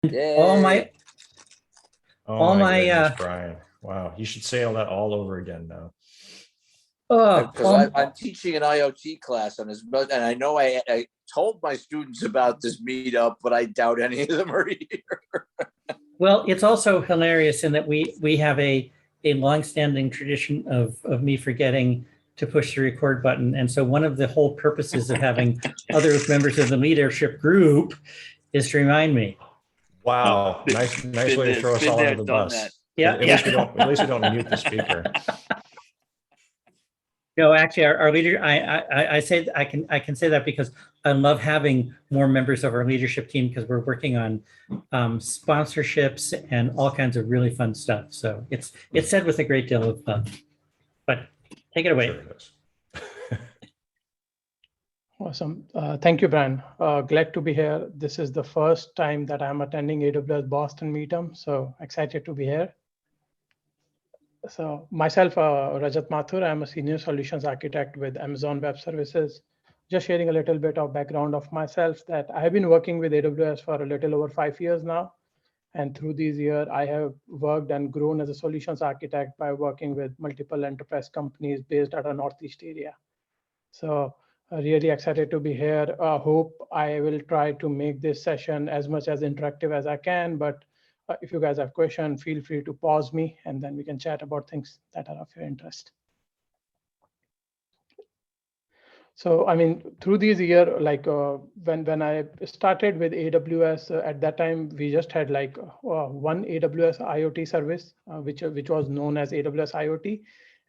All my, Yay. Oh all my my, goodness, Brian. Wow, you should say all that all over again now. Because I'm teaching an IoT class on this, and I know I told my students about this meetup, but I doubt any of them are here. well, it's also hilarious in that we have a longstanding tradition of me forgetting to push the record button. And so one of the whole purposes of having other members of the leadership group is to remind me. Wow, nice way to throw us all under the bus. Yeah, at least we don't mute the speaker. No, actually, our leader, I say I can say that because I love having more members of our leadership team because we're working on sponsorships and all kinds of really fun stuff. So it's said with a great deal of fun. But take it away. Sure it is. Awesome. Thank you, Brian. Glad to be here. This is the first time that I'm attending AWS Boston Meetup, so excited to be here. So myself, Rajat Mathur, I'm a senior solutions architect with Amazon Web Services. Just sharing a little bit of background of myself that I've been working with AWS for a little over 5 years now. And through these years, I have worked and grown as a solutions architect by working with multiple enterprise companies based out of Northeast area. So really excited to be here. Hope I will try to make this session as much as interactive as I can, but if you guys have questions, feel free to pause me and then we can chat about things that are of your interest. So, I mean, through these years, like when I started with AWS, at that time, we just had like one AWS IoT service, which was known as AWS IoT,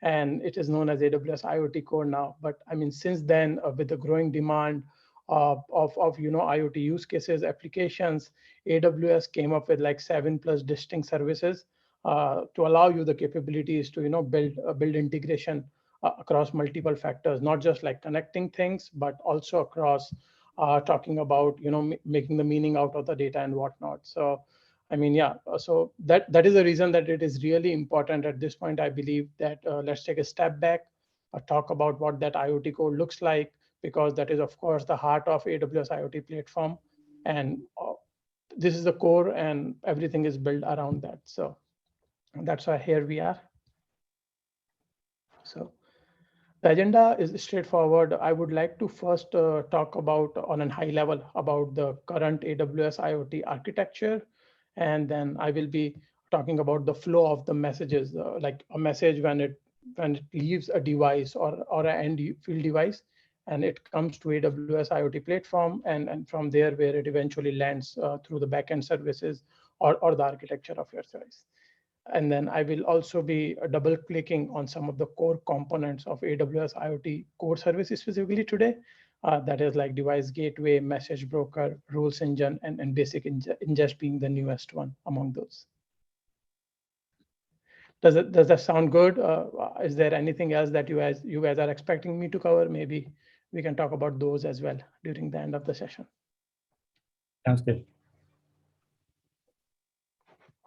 and it is known as AWS IoT Core now. But I mean, since then, with the growing demand of IoT use cases, applications, AWS came up with like 7+ distinct services to allow you the capabilities to build integration across multiple factors, not just like connecting things, but also across talking about making the meaning out of the data and whatnot. So I mean, yeah, so that is the reason that it is really important at this point. I believe that let's take a step back, talk about what that IoT core looks like, because that is, of course, the heart of AWS IoT platform. And this is the core and everything is built around that. So that's why here we are. So the agenda is straightforward. I would like to first talk about on a high level about the current AWS IoT architecture. And then I will be talking about the flow of the messages, like a message when it leaves a device or an end field device, and it comes to AWS IoT platform, and from there where it eventually lands through the backend services or the architecture of your choice. And then I will also be double clicking on some of the core components of AWS IoT core services specifically today. That is like device gateway, message broker, rules engine, and basic ingest being the newest one among those. Does that sound good? Is there anything else that you guys are expecting me to cover? Maybe we can talk about those as well during the end of the session. Sounds good.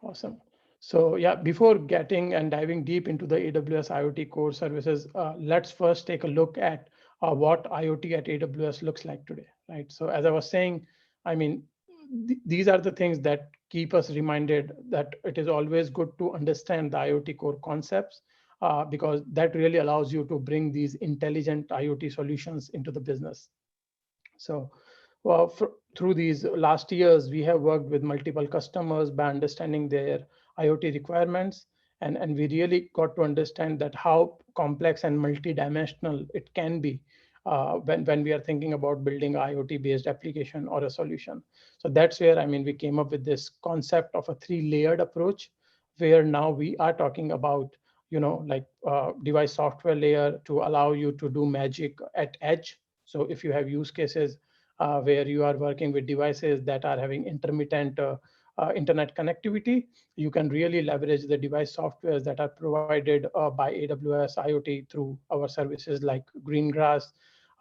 Awesome. So yeah, before getting and diving deep into the AWS IoT core services, let's first take a look at what IoT at AWS looks like today, right? So as I was saying, I mean, these are the things that keep us reminded that it is always good to understand the IoT core concepts, because that really allows you to bring these intelligent IoT solutions into the business. So well, through these last years, we have worked with multiple customers by understanding their IoT requirements. And we really got to understand that how complex and multidimensional it can be when we are thinking about building an IoT-based application or a solution. So that's where, I mean, we came up with this concept of a 3-layered approach, where now we are talking about, like device software layer to allow you to do magic at edge. So if you have use cases where you are working with devices that are having intermittent internet connectivity, you can really leverage the device softwares that are provided by AWS IoT through our services like Greengrass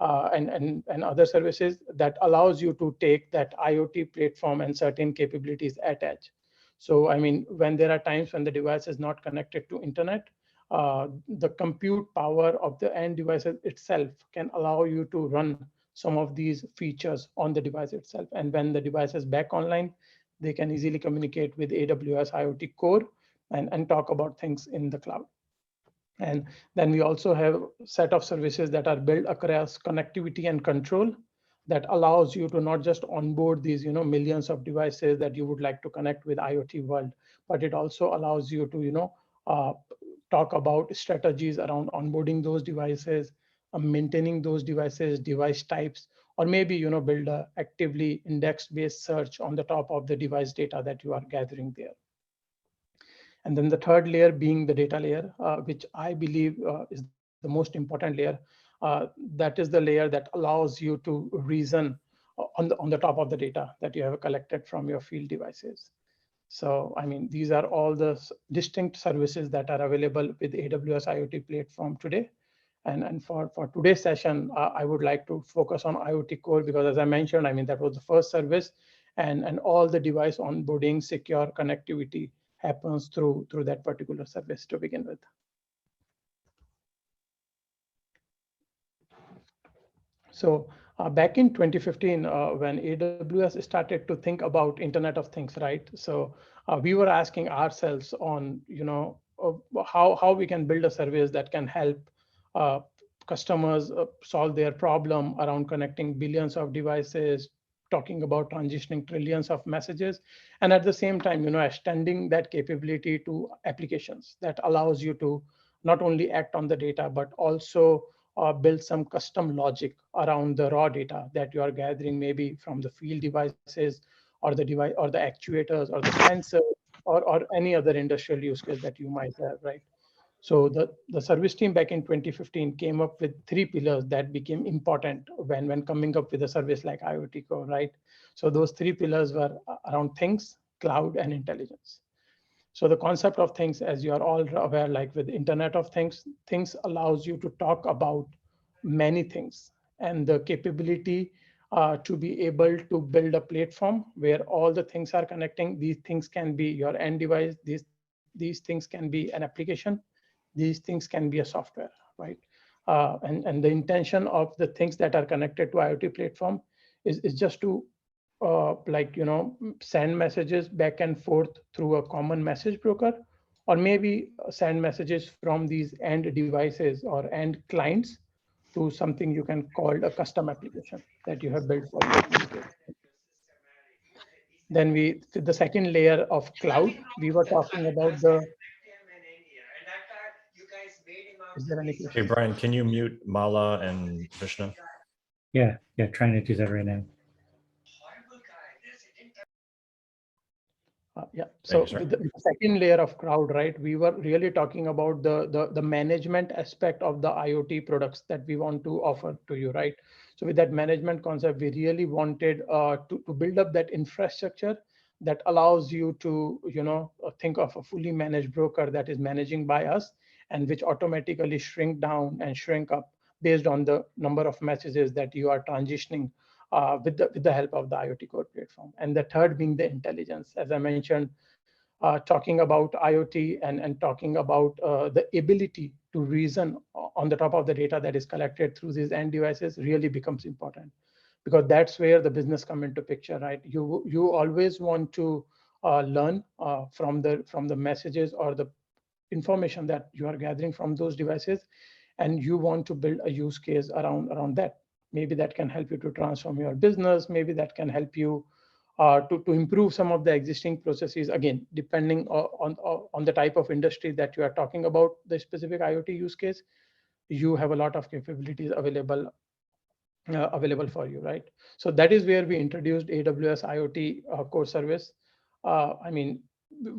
and other services that allows you to take that IoT platform and certain capabilities at edge. So, I mean, when there are times when the device is not connected to internet, the compute power of the end device itself can allow you to run some of these features on the device itself. And when the device is back online, they can easily communicate with AWS IoT Core and talk about things in the cloud. And then we also have a set of services that are built across connectivity and control that allows you to not just onboard these millions of devices that you would like to connect with IoT world, but it also allows you to talk about strategies around onboarding those devices, maintaining those devices, device types, or maybe build a actively index-based search on the top of the device data that you are gathering there. And then the third layer being the data layer, which I believe is the most important layer. That is the layer that allows you to reason on the top of the data that you have collected from your field devices. So, I mean, these are all the distinct services that are available with AWS IoT platform today. And for today's session, I would like to focus on IoT Core because, as I mentioned, I mean, that was the first service, and all the device onboarding, secure connectivity happens through that particular service to begin with. So back in 2015, when AWS started to think about Internet of Things, right? So we were asking ourselves on, how we can build a service that can help customers solve their problem around connecting billions of devices, talking about transitioning trillions of messages, and at the same time, extending that capability to applications that allows you to not only act on the data, but also build some custom logic around the raw data that you are gathering, maybe from the field devices or the device or the actuators or the sensor or any other industrial use case that you might have, right? So the service team back in 2015 came up with 3 pillars that became important when coming up with a service like IoT Core, right? So those 3 pillars were around things, cloud, and intelligence. So the concept of things, as you are all aware, like with Internet of Things, things allows you to talk about many things and the capability to be able to build a platform where all the things are connecting. These things can be your end device. These things can be an application. These things can be a software, right? And the intention of the things that are connected to IoT platform is just to send messages back and forth through a common message broker, or maybe send messages from these end devices or end clients to something you can call a custom application that you have built for your use case. Then the second layer of cloud, we were talking about the. Is there any question? Hey, Brian, can you mute Mala and Vishnu? Yeah, trying to do that right now. Yeah. So Thanks, right. with the second layer of cloud, right, we were really talking about the management aspect of the IoT products that we want to offer to you, right? So with that management concept, we really wanted to build up that infrastructure that allows you to, think of a fully managed broker that is managing by us and which automatically shrink down and shrink up based on the number of messages that you are transitioning with the help of the IoT Core platform. And the third being the intelligence, as I mentioned, talking about IoT and talking about the ability to reason on the top of the data that is collected through these end devices really becomes important, because that's where the business come into picture, right? You always want to learn from the messages or the information that you are gathering from those devices, and you want to build a use case around that. Maybe that can help you to transform your business. Maybe that can help you to improve some of the existing processes. Again, depending on the type of industry that you are talking about, the specific IoT use case, you have a lot of capabilities available for you, right? So that is where we introduced AWS IoT Core service. I mean,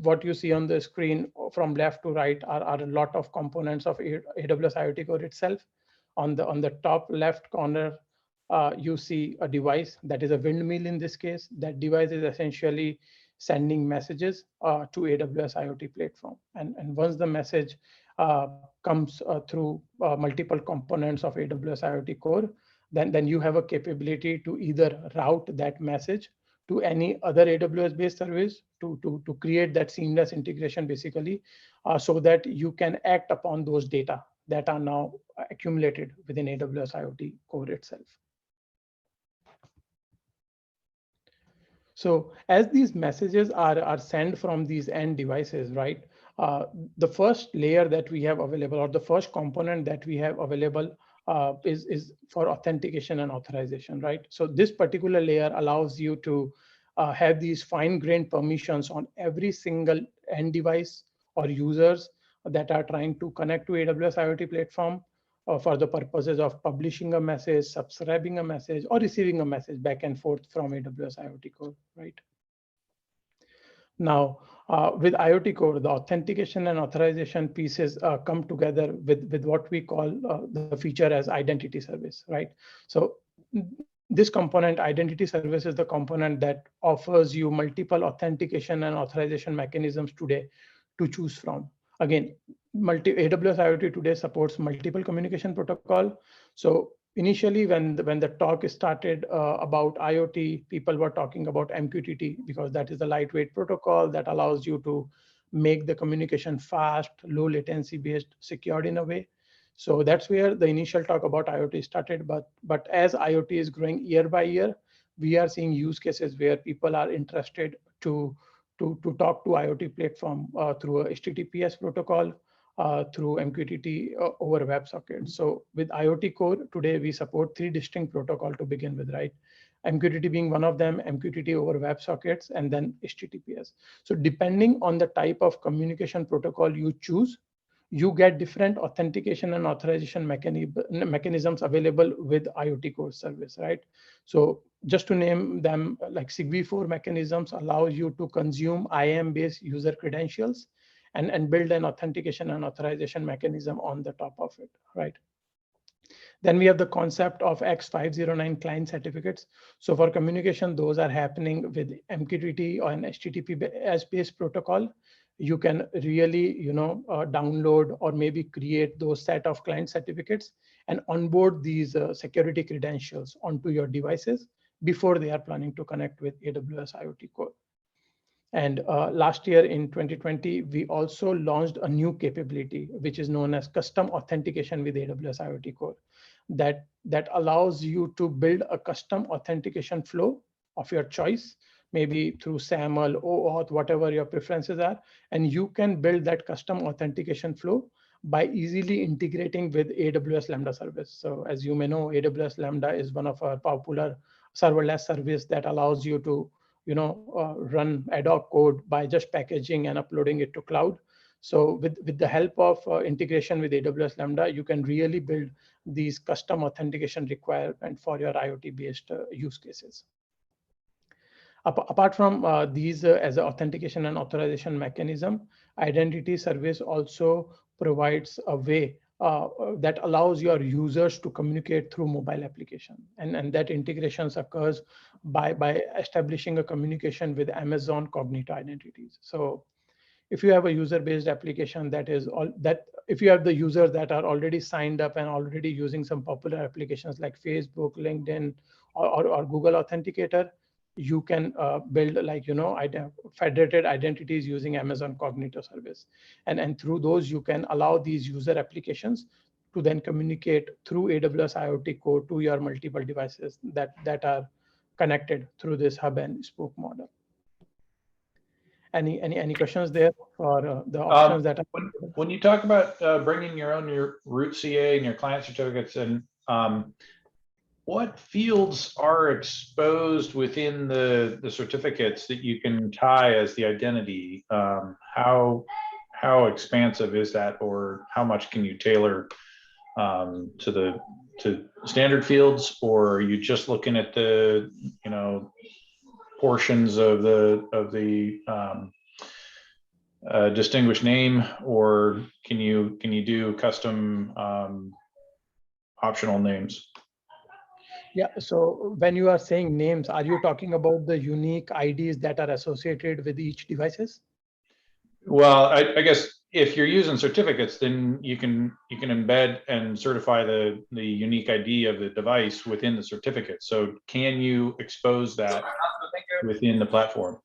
what you see on the screen from left to right are a lot of components of AWS IoT Core itself. On the top left corner, you see a device that is a windmill in this case. That device is essentially sending messages to AWS IoT platform. And once the message comes through multiple components of AWS IoT Core, then you have a capability to either route that message to any other AWS-based service to create that seamless integration, basically, so that you can act upon those data that are now accumulated within AWS IoT Core itself. So as these messages are sent from these end devices, right? The first layer that we have available, or the first component that we have available, is for authentication and authorization, right? So this particular layer allows you to have these fine-grained permissions on every single end device or users that are trying to connect to AWS IoT platform for the purposes of publishing a message, subscribing a message, or receiving a message back and forth from AWS IoT Core, right? Now, with IoT Core, the authentication and authorization pieces come together with what we call the feature as identity service, right? So this component, identity service, is the component that offers you multiple authentication and authorization mechanisms today to choose from. Again, AWS IoT today supports multiple communication protocol. So initially, when the talk started about IoT, people were talking about MQTT because that is the lightweight protocol that allows you to make the communication fast, low latency based, secured in a way. So that's where the initial talk about IoT started. But as IoT is growing year by year, we are seeing use cases where people are interested to talk to IoT platform through a HTTPS protocol, through MQTT over WebSocket. So with IoT Core today, we support 3 distinct protocols to begin with, right? MQTT being one of them, MQTT over WebSockets, and then HTTPS. So depending on the type of communication protocol you choose, you get different authentication and authorization mechanisms available with IoT Core service, right? So just to name them, like SigBee4 mechanisms allow you to consume IAM-based user credentials and build an authentication and authorization mechanism on the top of it, right? Then we have the concept of X509 client certificates. So for communication, those are happening with MQTT or an HTTP-based protocol. You can really, download or maybe create those set of client certificates and onboard these security credentials onto your devices before they are planning to connect with AWS IoT Core. And last year in 2020, we also launched a new capability, which is known as custom authentication with AWS IoT Core, that allows you to build a custom authentication flow of your choice, maybe through SAML, OAuth, whatever your preferences are. And you can build that custom authentication flow by easily integrating with AWS Lambda service. So as you may know, AWS Lambda is one of our popular serverless service that allows you to run ad hoc code by just packaging and uploading it to cloud. So with the help of integration with AWS Lambda, you can really build these custom authentication requirement for your IoT-based use cases. Apart from these as an authentication and authorization mechanism, identity service also provides a way that allows your users to communicate through mobile application. And that integrations occurs by establishing a communication with Amazon Cognito identities. So if you have a user-based application if you have the users that are already signed up and already using some popular applications like Facebook, LinkedIn, or Google Authenticator, you can build federated identities using Amazon Cognito service. And through those, you can allow these user applications to then communicate through AWS IoT Core to your multiple devices that are connected through this hub and spoke model. Any questions there for the options that are when you talk about bringing your root CA and your client certificates and what fields are exposed within the certificates that you can tie as the identity? How expansive is that, or how much can you tailor to standard fields, or are you just looking at the portions of the distinguished name, or can you do custom optional names? Yeah, so when you are saying names, are you talking about the unique IDs that are associated with each devices? Well, I guess if you're using certificates, then you can embed and certify the unique ID of the device within the certificate. So can you expose that within the platform?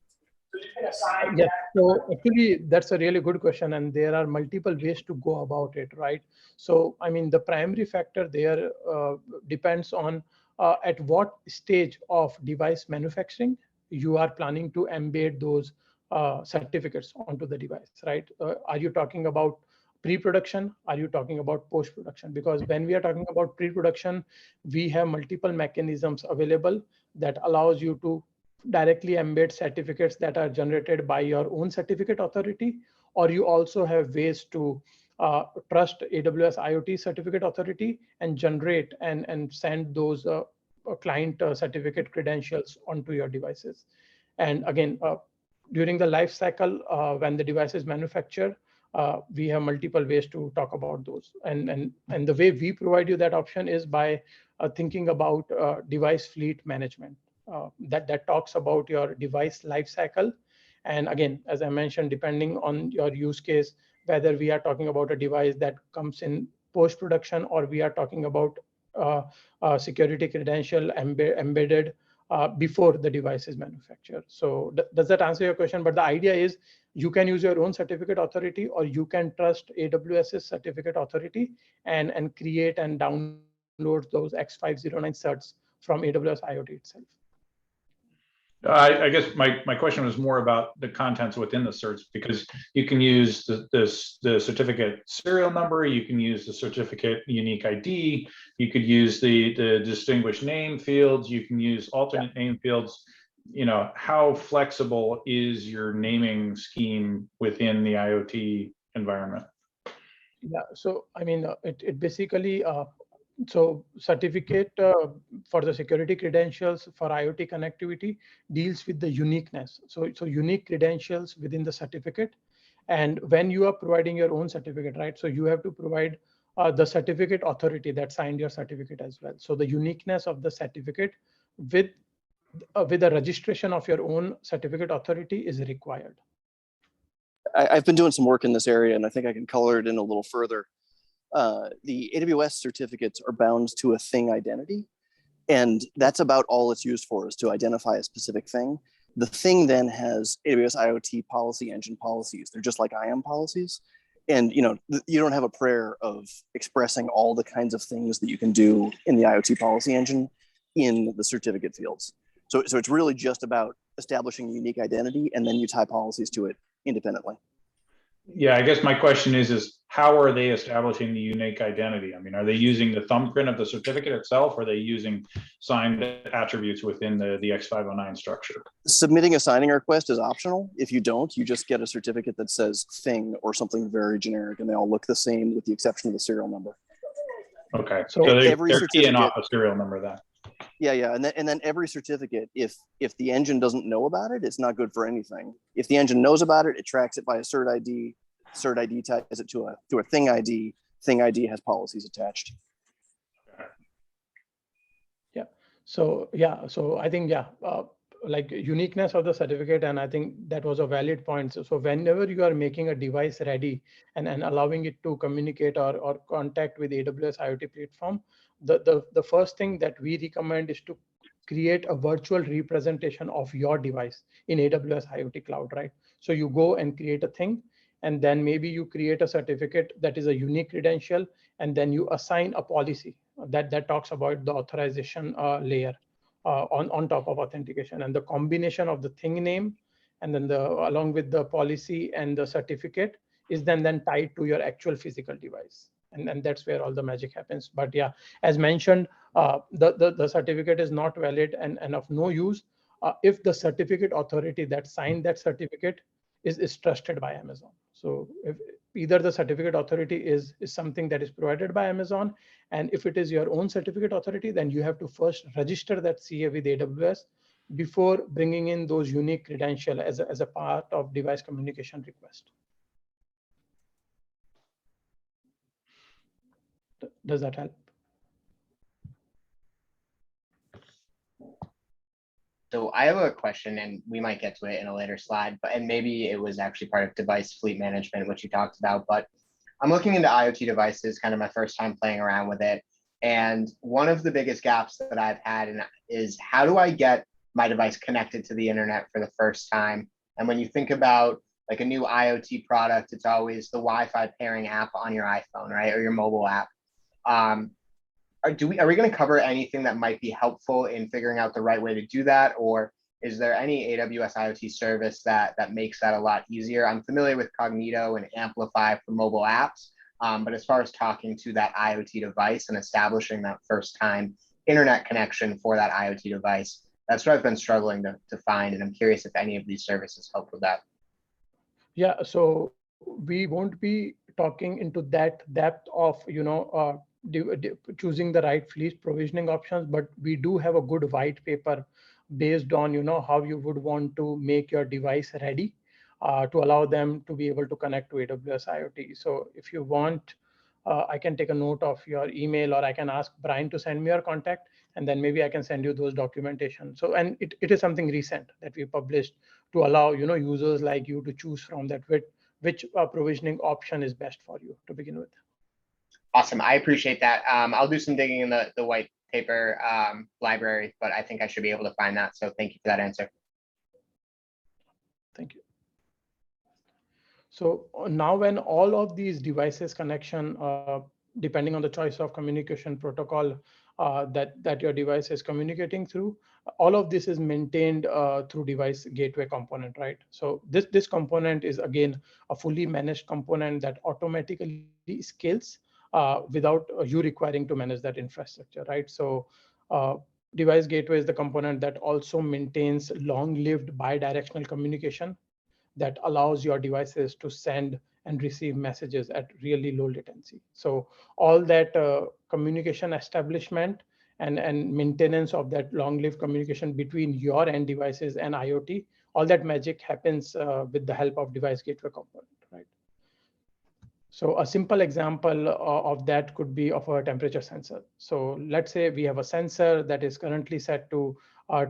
Yes, so actually that's a really good question, and there are multiple ways to go about it, right? So I mean, the primary factor there depends on at what stage of device manufacturing you are planning to embed those certificates onto the device, right? Are you talking about pre-production? Are you talking about post-production? Because when we are talking about pre-production, we have multiple mechanisms available that allows you to directly embed certificates that are generated by your own certificate authority, or you also have ways to trust AWS IoT certificate authority and generate and send those client certificate credentials onto your devices. And again, during the life cycle, when the device is manufactured, we have multiple ways to talk about those. And the way we provide you that option is by thinking about device fleet management. That talks about your device life cycle. And again, as I mentioned, depending on your use case, whether we are talking about a device that comes in post-production or we are talking about security credential embedded before the device is manufactured. So does that answer your question? But the idea is you can use your own certificate authority, or you can trust AWS's certificate authority and create and download those X509 certs from AWS IoT itself. I guess my question was more about the contents within the certs, because you can use the certificate serial number, you can use the certificate unique ID, you could use the distinguished name fields, you can use alternate name fields. You know, how flexible is your naming scheme within the IoT environment? Yeah, so I mean, it basically so certificate for the security credentials for IoT connectivity deals with the uniqueness. So unique credentials within the certificate. And when you are providing your own certificate, right? So you have to provide the certificate authority that signed your certificate as well. So the uniqueness of the certificate with the registration of your own certificate authority is required. I've been doing some work in this area, and I think I can color it in a little further. The AWS certificates are bound to a thing identity, and that's about all it's used for, is to identify a specific thing. The thing then has AWS IoT policy engine policies. They're just like IAM policies. And you know, you don't have a prayer of expressing all the kinds of things that you can do in the IoT policy engine in the certificate fields. So it's really just about establishing a unique identity, and then you tie policies to it independently. Yeah, I guess my question is how are they establishing the unique identity? I mean, are they using the thumbprint of the certificate itself, or are they using signed attributes within the X509 structure? Submitting a signing request is optional. If you don't, you just get a certificate that says thing or something very generic, and they all look the same with the exception of the serial number. Okay, so they're keying off a serial number then. Yeah, and then every certificate, if the engine doesn't know about it, it's not good for anything. If the engine knows about it, it tracks it by a cert ID ties it to a thing ID. Thing ID has policies attached. Yeah. So I think like uniqueness of the certificate, and I think that was a valid point. So whenever you are making a device ready and allowing it to communicate or contact with AWS IoT platform, the first thing that we recommend is to create a virtual representation of your device in AWS IoT Cloud, right? So you go and create a thing, and then maybe you create a certificate that is a unique credential, and then you assign a policy that talks about the authorization layer on top of authentication, and the combination of the thing name and then along with the policy and the certificate is then tied to your actual physical device. And that's where all the magic happens. But yeah, as mentioned, the certificate is not valid and of no use if the certificate authority that signed that certificate is trusted by Amazon. So if either the certificate authority is something that is provided by Amazon, and if it is your own certificate authority, then you have to first register that CA with AWS before bringing in those unique credentials as a part of device communication request. Does that help? So I have a question, and we might get to it in a later slide, and maybe it was actually part of device fleet management, which you talked about, but I'm looking into IoT devices, kind of my first time playing around with it. And one of the biggest gaps that I've had is how do I get my device connected to the internet for the first time? And when you think about like a new IoT product, it's always the Wi-Fi pairing app on your iPhone, right? Or your mobile app. Are we going to cover anything that might be helpful in figuring out the right way to do that? Or Is there any AWS IoT service that makes that a lot easier? I'm familiar with Cognito and Amplify for mobile apps, but as far as talking to that IoT device and establishing that first time internet connection for that IoT device, that's what I've been struggling to find. And I'm curious if any of these services help with that. Yeah, so we won't be talking into that depth of, choosing the right fleet provisioning options, but we do have a good white paper based on, how you would want to make your device ready to allow them to be able to connect to AWS IoT. So if you want, I can take a note of your email, or I can ask Brian to send me your contact, and then maybe I can send you those documentation. So, and it is something recent that we published to allow, users like you to choose from that which provisioning option is best for you to begin with. Awesome. I appreciate that. I'll do some digging in the white paper library, but I think I should be able to find that. So thank you for that answer. Thank you. So now when all of these devices connection, depending on the choice of communication protocol that your device is communicating through, all of this is maintained through device gateway component, right? So this component is again a fully managed component that automatically scales without you requiring to manage that infrastructure, right? So device gateway is the component that also maintains long-lived bidirectional communication that allows your devices to send and receive messages at really low latency. So all that communication establishment and maintenance of that long-lived communication between your end devices and IoT, all that magic happens with the help of device gateway component, right? So a simple example of that could be of a temperature sensor. So let's say we have a sensor that is currently set to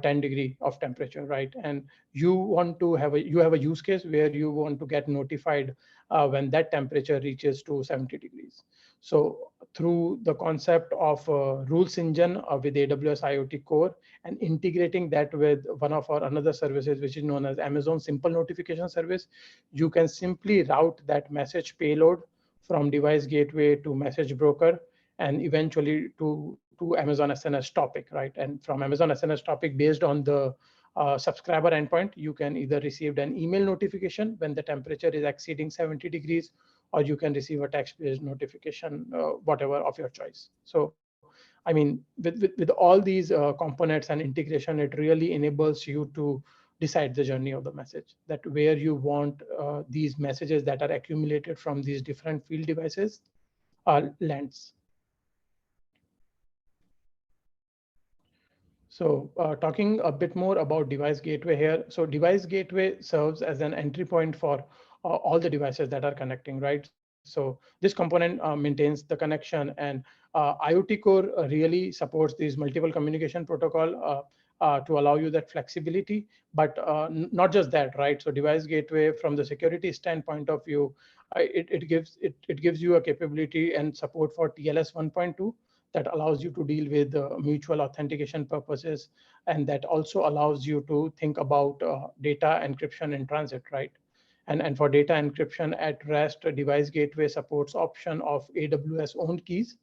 10 degree of temperature, right? And you want to have a use case where you want to get notified when that temperature reaches to 70 degrees. So through the concept of rules engine with AWS IoT Core and integrating that with one of our another services, which is known as Amazon Simple Notification Service, you can simply route that message payload from device gateway to message broker and eventually to Amazon SNS topic, right? And from Amazon SNS topic, based on the subscriber endpoint, you can either receive an email notification when the temperature is exceeding 70 degrees, or you can receive a text-based notification, whatever of your choice. So, I mean, with all these components and integration, it really enables you to decide the journey of the message, that where you want these messages that are accumulated from these different field devices lands. So talking a bit more about device gateway here. So device gateway serves as an entry point for all the devices that are connecting, right? So this component maintains the connection, and IoT Core really supports these multiple communication protocol to allow you that flexibility, but not just that, right? So device gateway, from the security standpoint of view, it gives you a capability and support for TLS 1.2 that allows you to deal with mutual authentication purposes, and that also allows you to think about data encryption in transit, right? And for data encryption at rest, device gateway supports option of AWS owned keys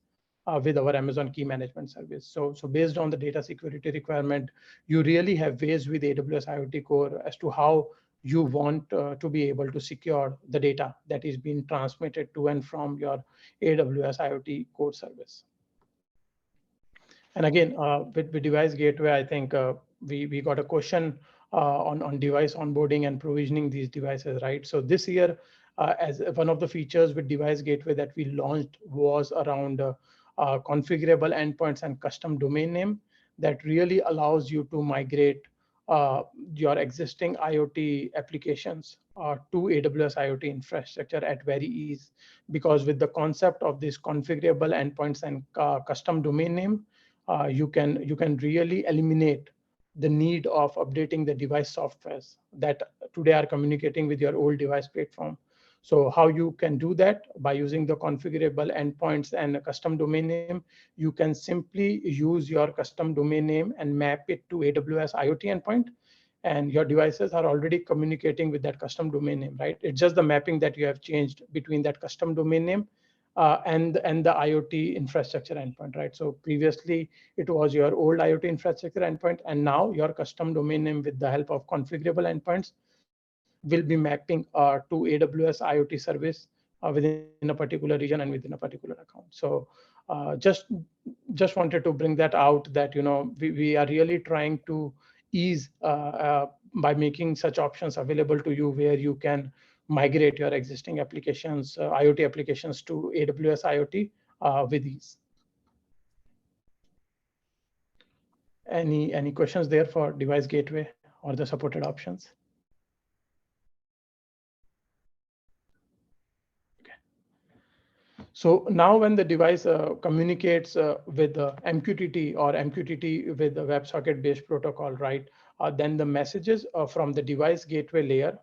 with our Amazon Key Management Service. So based on the data security requirement, you really have ways with AWS IoT Core as to how you want to be able to secure the data that is being transmitted to and from your AWS IoT Core service. And again, with device gateway, I think we got a question on device onboarding and provisioning these devices, right? So this year, as one of the features with device gateway that we launched was around configurable endpoints and custom domain name that really allows you to migrate your existing IoT applications to AWS IoT infrastructure at very ease. Because with the concept of these configurable endpoints and custom domain name, you can really eliminate the need of updating the device softwares that today are communicating with your old device platform. So how you can do that by using the configurable endpoints and a custom domain name, you can simply use your custom domain name and map it to AWS IoT endpoint, and your devices are already communicating with that custom domain name, right? It's just the mapping that you have changed between that custom domain name and the IoT infrastructure endpoint, right? So previously it was your old IoT infrastructure endpoint, and now your custom domain name with the help of configurable endpoints will be mapping to AWS IoT service within a particular region and within a particular account. So just wanted to bring that out, that we are really trying to ease by making such options available to you, where you can migrate your existing applications, IoT applications, to AWS IoT with ease. Any questions there for device gateway or the supported options? So now when the device communicates with the MQTT or MQTT with the WebSocket based protocol, right, then the messages from the device gateway layer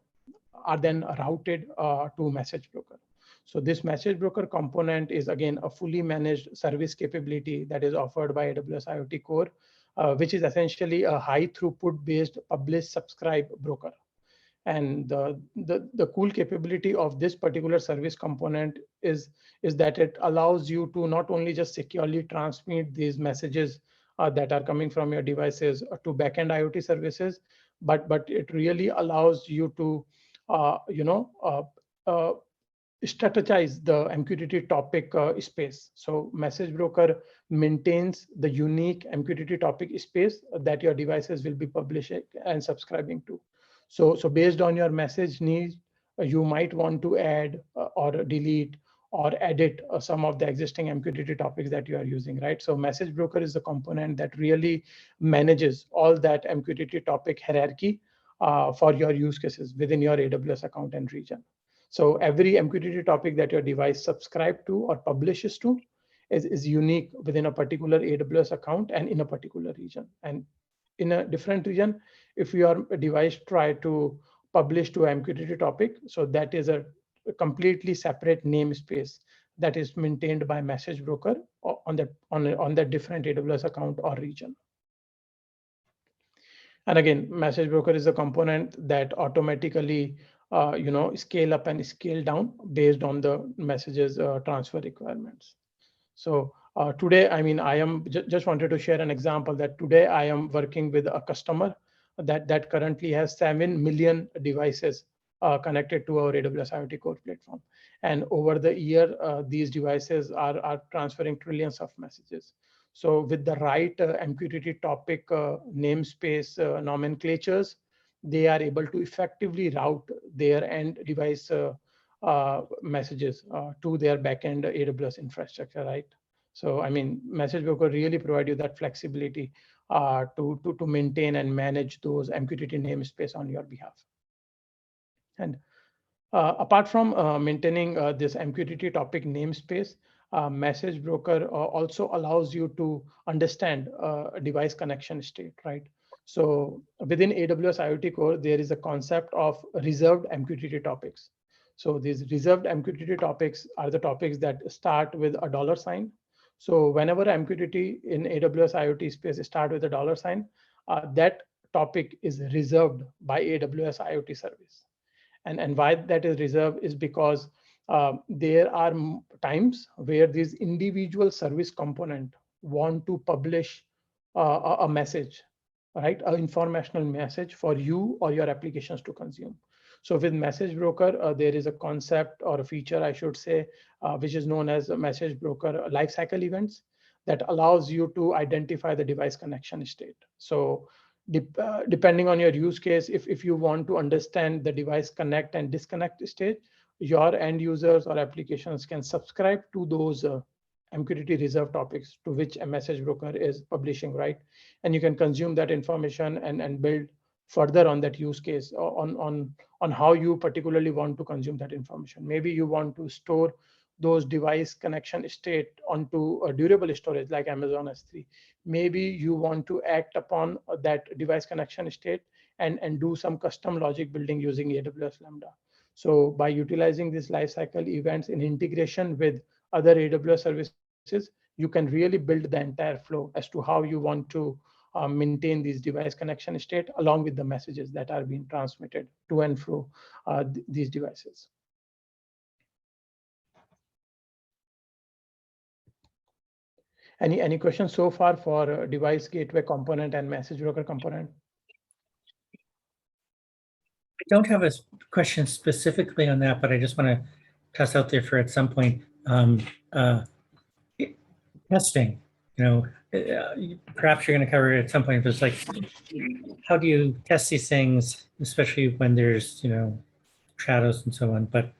are then routed to message broker. So this message broker component is again a fully managed service capability that is offered by AWS IoT Core, which is essentially a high throughput based publish subscribe broker. And the cool capability of this particular service component is that it allows you to not only just securely transmit these messages that are coming from your devices to backend IoT services, but it really allows you to strategize the MQTT topic space. So message broker maintains the unique MQTT topic space that your devices will be publishing and subscribing to. So based on your message needs, you might want to add or delete or edit some of the existing MQTT topics that you are using, right? So message broker is the component that really manages all that MQTT topic hierarchy for your use cases within your AWS account and region. So every MQTT topic that your device subscribes to or publishes to is unique within a particular AWS account and in a particular region. And in a different region, if your device try to publish to MQTT topic, so that is a completely separate namespace that is maintained by message broker on that different AWS account or region. And again, message broker is a component that automatically scale up and scale down based on the messages transfer requirements. So today, I mean, I am just wanted to share an example that today I am working with a customer that currently has 7 million devices connected to our AWS IoT Core platform. And over the year, these devices are transferring trillions of messages. So with the right MQTT topic namespace nomenclatures, they are able to effectively route their end device messages to their backend AWS infrastructure, right? So, I mean, message broker really provide you that flexibility to maintain and manage those MQTT namespace on your behalf. And apart from maintaining this MQTT topic namespace, message broker also allows you to understand device connection state, right? So within AWS IoT Core, there is a concept of reserved MQTT topics. So these reserved MQTT topics are the topics that start with a $sign. So whenever MQTT in AWS IoT space start with a $sign, that topic is reserved by AWS IoT service. And why that is reserved is because there are times where these individual service component want to publish a message, right? An informational message for you or your applications to consume. So with message broker, there is a concept or a feature, I should say, which is known as a message broker lifecycle events that allows you to identify the device connection state. So depending on your use case, if you want to understand the device connect and disconnect state, your end users or applications can subscribe to those MQTT reserved topics to which a message broker is publishing, right? And you can consume that information and build further on that use case on how you particularly want to consume that information. Maybe you want to store those device connection state onto a durable storage like Amazon S3. Maybe you want to act upon that device connection state and do some custom logic building using AWS Lambda. So by utilizing these lifecycle events in integration with other AWS services, you can really build the entire flow as to how you want to maintain these device connection state along with the messages that are being transmitted to and fro these devices. Any questions so far for device gateway component and message broker component? I don't have a question specifically on that, but I just want to toss out there for at some point testing. Perhaps you're going to cover it at some point. But it's like, how do you test these things, especially when there's shadows and so on? But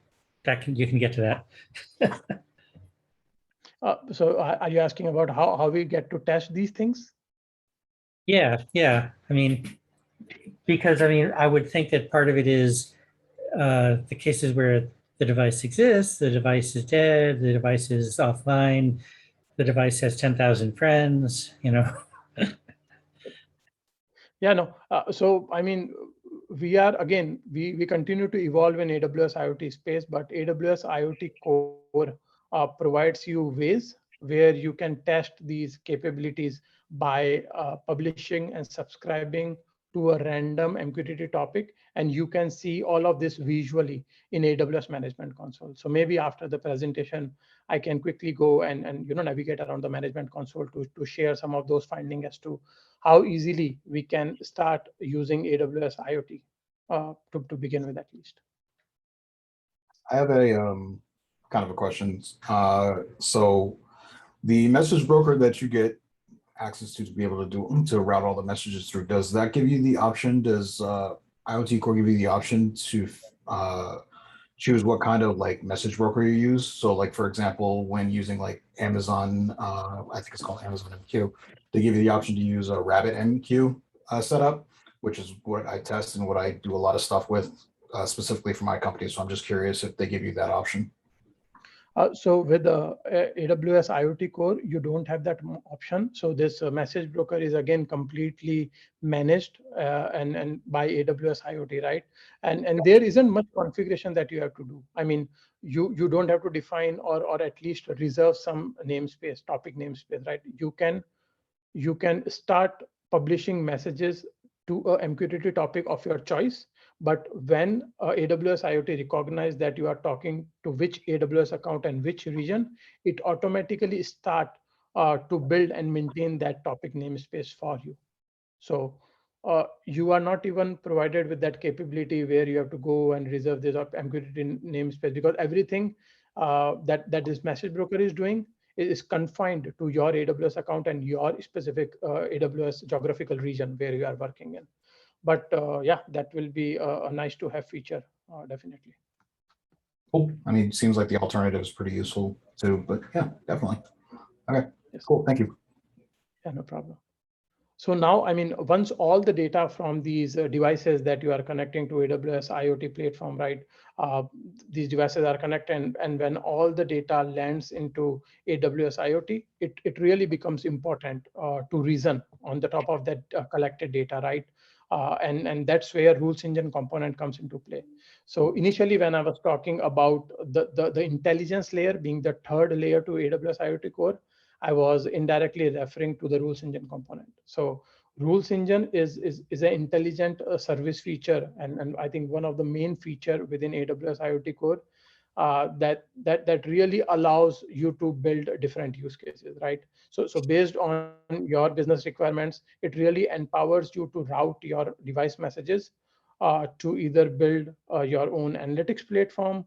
you can get to that. So are you asking about how we get to test these things? Yeah. I mean, because I would think that part of it is the cases where the device exists, the device is dead, the device is offline, the device has 10,000 friends, Yeah, no. So, I mean, we continue to evolve in AWS IoT space, but AWS IoT Core provides you ways where you can test these capabilities by publishing and subscribing to a random MQTT topic, and you can see all of this visually in AWS Management Console. So maybe after the presentation, I can quickly go and navigate around the Management Console to share some of those findings as to how easily we can start using AWS IoT to begin with, at least. I have a kind of a question. So the message broker that you get access to be able to route all the messages through, does that give you the option? Does IoT Core give you the option to choose what kind of message broker you use? So for example, when using Amazon, I think it's called Amazon MQ, they give you the option to use a Rabbit MQ setup, which is what I test and what I do a lot of stuff with specifically for my company. So I'm just curious if they give you that option. So with the AWS IoT Core, you don't have that option. So this message broker is again completely managed and by AWS IoT, right? And there isn't much configuration that you have to do. I mean, you don't have to define or at least reserve some namespace, topic namespace, right? You can start publishing messages to a MQTT topic of your choice. But when AWS IoT recognizes that you are talking to which AWS account and which region, it automatically start to build and maintain that topic namespace for you. So you are not even provided with that capability where you have to go and reserve this MQTT namespace, because everything that this message broker is doing is confined to your AWS account and your specific AWS geographical region where you are working in. But yeah, that will be a nice to have feature, definitely. Cool. I mean, it seems like the alternative is pretty useful too, but yeah, definitely. Okay, Yes. cool. Thank you. Yeah, no problem. So now, I mean, once all the data from these devices that you are connecting to AWS IoT platform, right? These devices are connected, and when all the data lands into AWS IoT, it really becomes important to reason on the top of that collected data, right? And that's where rules engine component comes into play. So initially, when I was talking about the intelligence layer being the third layer to AWS IoT Core, I was indirectly referring to the rules engine component. So rules engine is an intelligent service feature, and I think one of the main feature within AWS IoT Core that really allows you to build different use cases, right? So based on your business requirements, it really empowers you to route your device messages to either build your own analytics platform,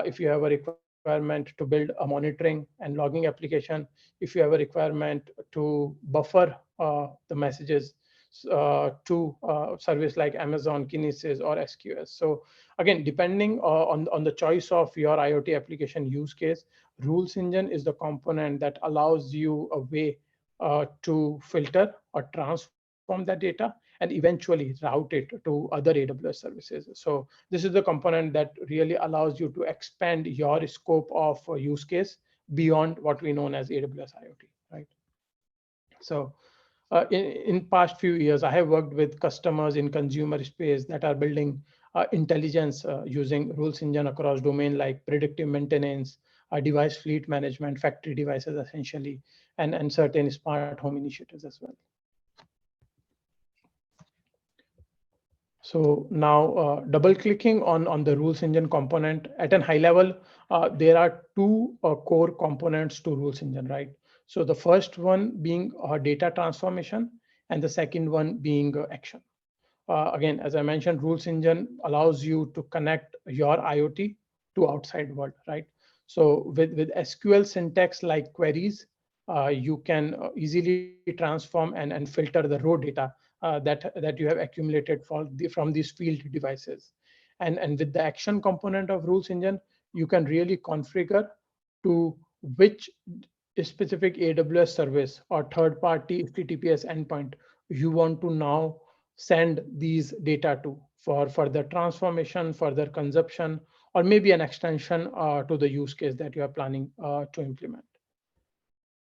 if you have a requirement to build a monitoring and logging application, if you have a requirement to buffer the messages to service like Amazon Kinesis or SQS. So again, depending on the choice of your IoT application use case, rules engine is the component that allows you a way to filter or transform that data and eventually route it to other AWS services. So this is the component that really allows you to expand your scope of use case beyond what we know as AWS IoT, right? So in past few years, I have worked with customers in consumer space that are building intelligence using rules engine across domain like predictive maintenance, device fleet management, factory devices essentially, and certain smart home initiatives as well. So now double clicking on the rules engine component at a high level, there are two core components to rules engine, right? So the first one being data transformation, and the second one being action. Again, as I mentioned, rules engine allows you to connect your IoT to outside world, right? So with SQL syntax like queries, you can easily transform and filter the raw data that you have accumulated from these field devices. And with the action component of rules engine, you can really configure to which specific AWS service or third-party HTTPS endpoint you want to now send these data to for further transformation, further consumption, or maybe an extension to the use case that you are planning to implement.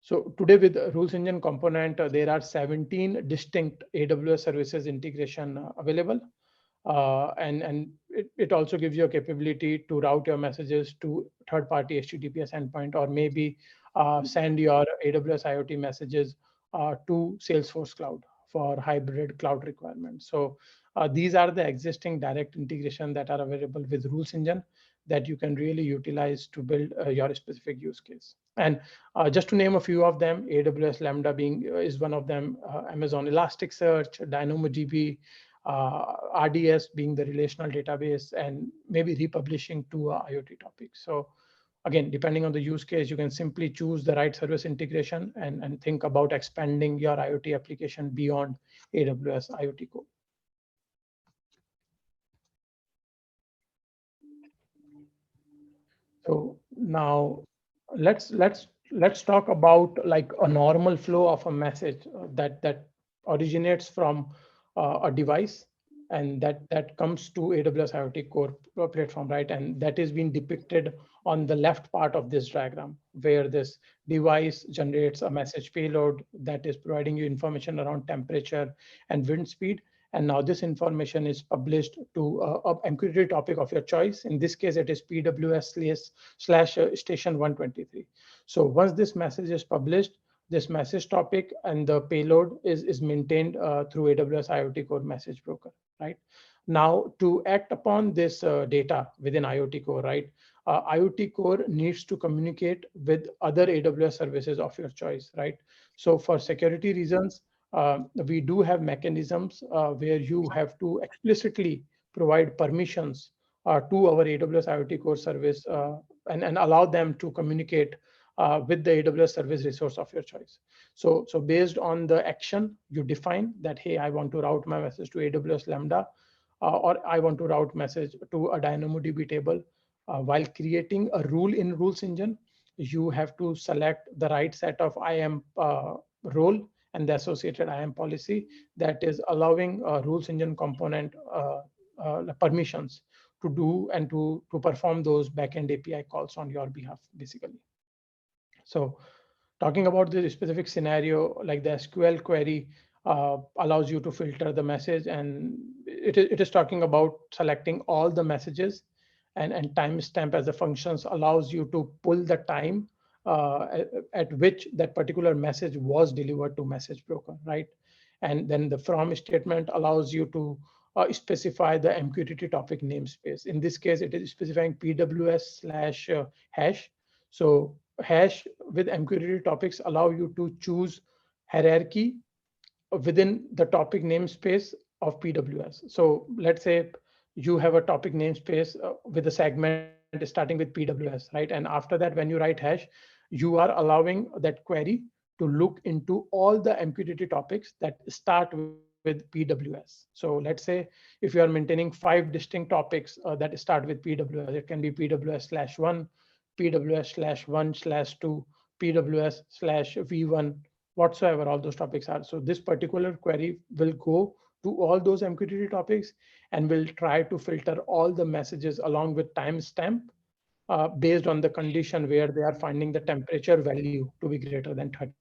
So today with rules engine component, there are 17 distinct AWS services integration available. And it also gives you a capability to route your messages to third-party HTTPS endpoint, or maybe send your AWS IoT messages to Salesforce Cloud for hybrid cloud requirements. So these are the existing direct integration that are available with rules engine that you can really utilize to build your specific use case. And just to name a few of them, AWS Lambda being is one of them, Amazon Elasticsearch, DynamoDB, RDS being the relational database, and maybe republishing to IoT topics. So again, depending on the use case, you can simply choose the right service integration and think about expanding your IoT application beyond AWS IoT Core. So now let's talk about like a normal flow of a message that originates from a device, and that comes to AWS IoT Core platform, right? And that is being depicted on the left part of this diagram, where this device generates a message payload that is providing you information around temperature and wind speed. And now this information is published to a MQTT topic of your choice. In this case, it is PWS/station 123. So once this message is published, this message topic and the payload is maintained through AWS IoT Core message broker, right? Now to act upon this data within IoT Core, right? IoT Core needs to communicate with other AWS services of your choice, right? So for security reasons, we do have mechanisms where you have to explicitly provide permissions to our AWS IoT Core service and allow them to communicate with the AWS service resource of your choice. So based on the action, you define that, hey, I want to route my message to AWS Lambda, or I want to route message to a DynamoDB table. While creating a rule in rules engine, you have to select the right set of IAM role and the associated IAM policy that is allowing rules engine component permissions to do and to perform those backend API calls on your behalf, basically. So talking about the specific scenario, like the SQL query allows you to filter the message, and it is talking about selecting all the messages, and timestamp as a functions allows you to pull the time at which that particular message was delivered to message broker, right? And then the from statement allows you to specify the MQTT topic namespace. In this case, it is specifying PWS/hash. So hash with MQTT topics allow you to choose hierarchy within the topic namespace of PWS. So let's say you have a topic namespace with a segment starting with PWS, right? And after that, when you write hash, you are allowing that query to look into all the MQTT topics that start with PWS. So let's say if you are maintaining 5 distinct topics that start with PWS, it can be PWS/1, PWS/1/2, PWS/v1, whatsoever all those topics are. So this particular query will go to all those MQTT topics and will try to filter all the messages along with timestamp based on the condition where they are finding the temperature value to be greater than 30.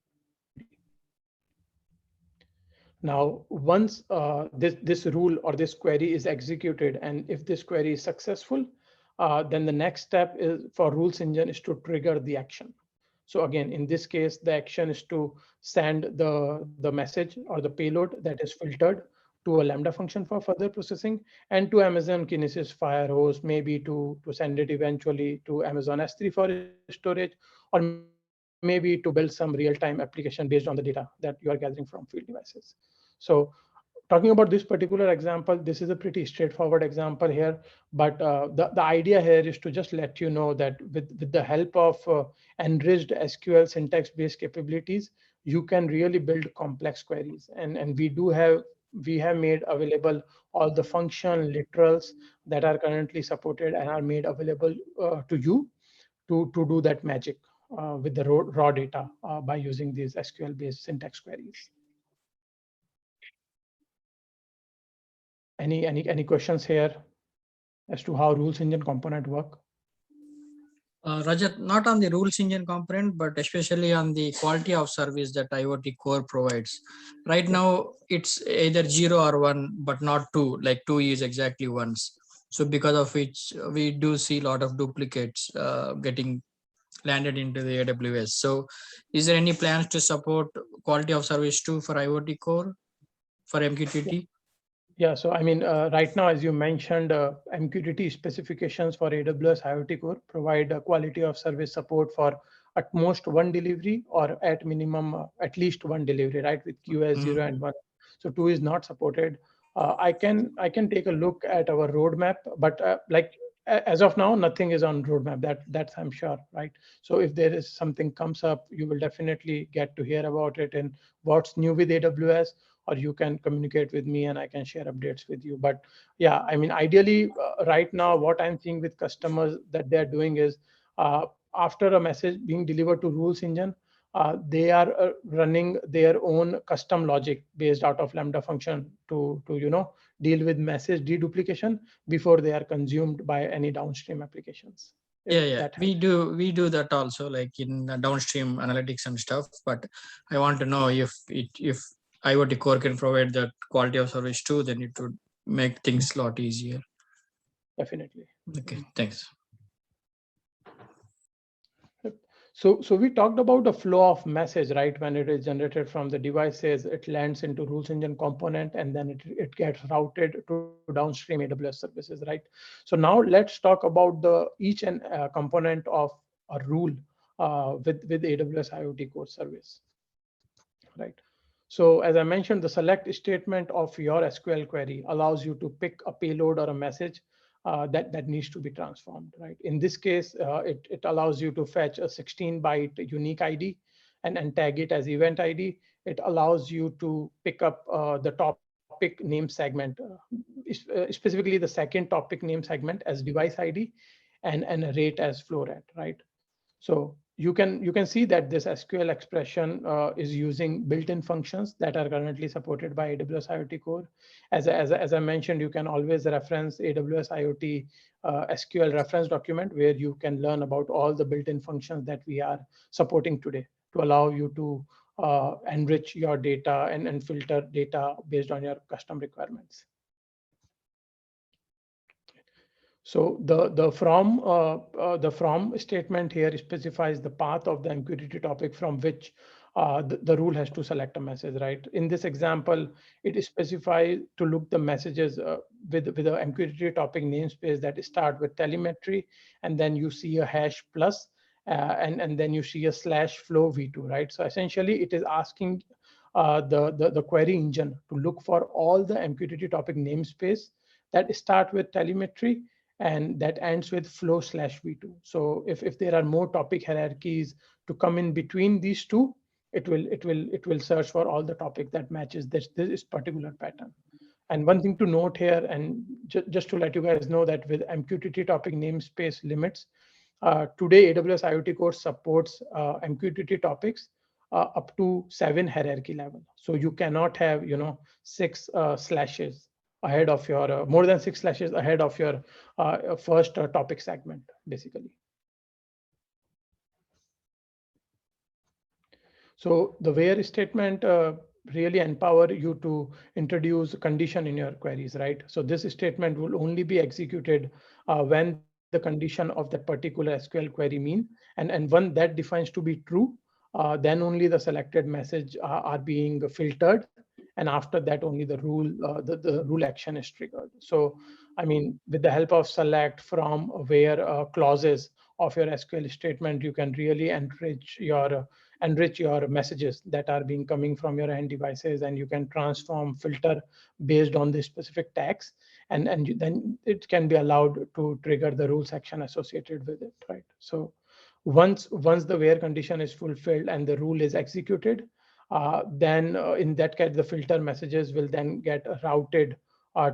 Now, once this rule or this query is executed, and if this query is successful, then the next step is for rules engine is to trigger the action. So again, in this case, the action is to send the message or the payload that is filtered to a Lambda function for further processing, and to Amazon Kinesis Firehose, maybe to send it eventually to Amazon S3 for storage, or may be to build some real-time application based on the data that you are gathering from field devices. So talking about this particular example, this is a pretty straightforward example here, but the idea here is to just let you know that with the help of enriched SQL syntax-based capabilities, you can really build complex queries. And we have made available all the function literals that are currently supported and are made available to you to do that magic with the raw data by using these SQL-based syntax queries. Any questions here as to how rules engine component work? Rajat, not on the rules engine component, but especially on the quality of service that IoT Core provides. Right now, it's either 0 or 1, but not 2. Like 2 is exactly once. So because of which we do see a lot of duplicates getting landed into the AWS. So is there any plans to support quality of service 2 for IoT Core for MQTT? Yeah, so I mean, right now, as you mentioned, MQTT specifications for AWS IoT Core provide a quality of service support for at most 1 delivery or at minimum at least 1 delivery, right? With QoS 0 and 1. So 2 is not supported. I can take a look at our roadmap, but like as of now, nothing is on roadmap. That's I'm sure, right? So if there is something comes up, you will definitely get to hear about it and what's new with AWS. Or you can communicate with me and I can share updates with you. But yeah, I mean, ideally right now, what I'm seeing with customers that they're doing is after a message being delivered to rules engine, they are running their own custom logic based out of Lambda function to deal with message deduplication before they are consumed by any downstream applications. Yeah, we do that also, like in downstream analytics and stuff. But I want to know if IoT Core can provide that quality of service too, then it would make things a lot easier. Definitely. Okay, thanks. So we talked about the flow of message, right? When it is generated from the devices, it lands into rules engine component, and then it gets routed to downstream AWS services, right? So now let's talk about each and component of a rule with AWS IoT Core service, right? So as I mentioned, the select statement of your SQL query allows you to pick a payload or a message that needs to be transformed, right? In this case, it allows you to fetch a 16-byte unique ID and tag it as event ID. It allows you to pick up the topic name segment, specifically the second topic name segment as device ID and a rate as flow rate, right? So you can see that this SQL expression is using built-in functions that are currently supported by AWS IoT Core. As I mentioned, you can always reference AWS IoT SQL reference document where you can learn about all the built-in functions that we are supporting today to allow you to enrich your data and filter data based on your custom requirements. So the from statement here specifies the path of the MQTT topic from which the rule has to select a message, right? In this example, it specifies to look the messages with a MQTT topic namespace that start with telemetry, and then you see a hash plus, and then you see a /flow v2, right? So essentially, it is asking the query engine to look for all the MQTT topic namespace that start with telemetry and that ends with flow/v2. So if there are more topic hierarchies to come in between these two, it will search for all the topic that matches this particular pattern. And one thing to note here, and just to let you guys know that with MQTT topic namespace limits, today AWS IoT Core supports MQTT topics up to 7 hierarchy level. So you cannot have 6 slashes ahead of your more than 6 slashes ahead of your first topic segment, basically. So the where statement really empower you to introduce a condition in your queries, right? So this statement will only be executed when the condition of that particular SQL query mean, and when that defines to be true, then only the selected message are being filtered. And after that, only the rule action is triggered. So, I mean, with the help of select, from, where clauses, of your SQL statement, you can really enrich your messages that are being coming from your end devices, and you can transform, filter based on the specific tags, and then it can be allowed to trigger the rules action associated with it, right? So once the where condition is fulfilled and the rule is executed, then in that case, the filter messages will then get routed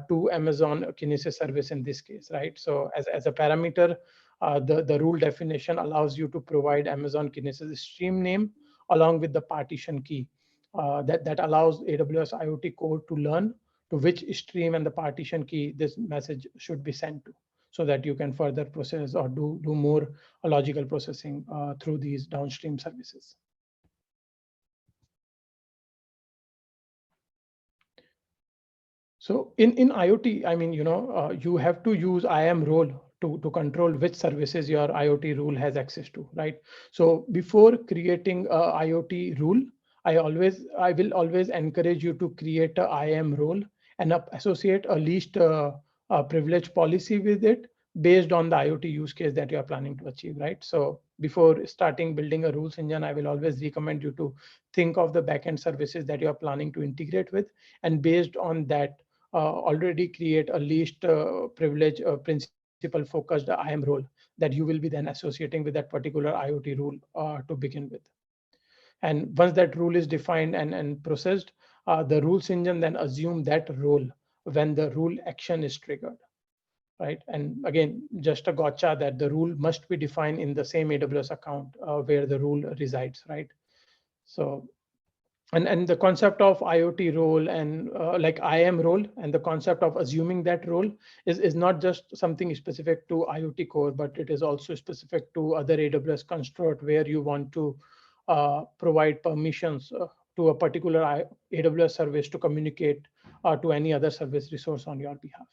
to Amazon Kinesis service in this case, right? So as a parameter, the rule definition allows you to provide Amazon Kinesis stream name along with the partition key that allows AWS IoT Core to learn to which stream and the partition key this message should be sent to, so that you can further process or do more logical processing through these downstream services. So in IoT, I mean, you have to use IAM role to control which services your IoT rule has access to, right? So before creating a IoT rule, I will always encourage you to create a IAM role and associate a least privilege policy with it based on the IoT use case that you are planning to achieve, right? So before starting building a rules engine, I will always recommend you to think of the backend services that you are planning to integrate with, and based on that, already create a least privilege principal focused IAM role that you will be then associating with that particular IoT rule to begin with. And once that rule is defined and processed, the rules engine then assume that role when the rule action is triggered, right? And again, just a gotcha that the rule must be defined in the same AWS account where the rule resides, right? So and the concept of IoT role and like IAM role and the concept of assuming that role is not just something specific to IoT Core, but it is also specific to other AWS construct where you want to provide permissions to a particular AWS service to communicate to any other service resource on your behalf.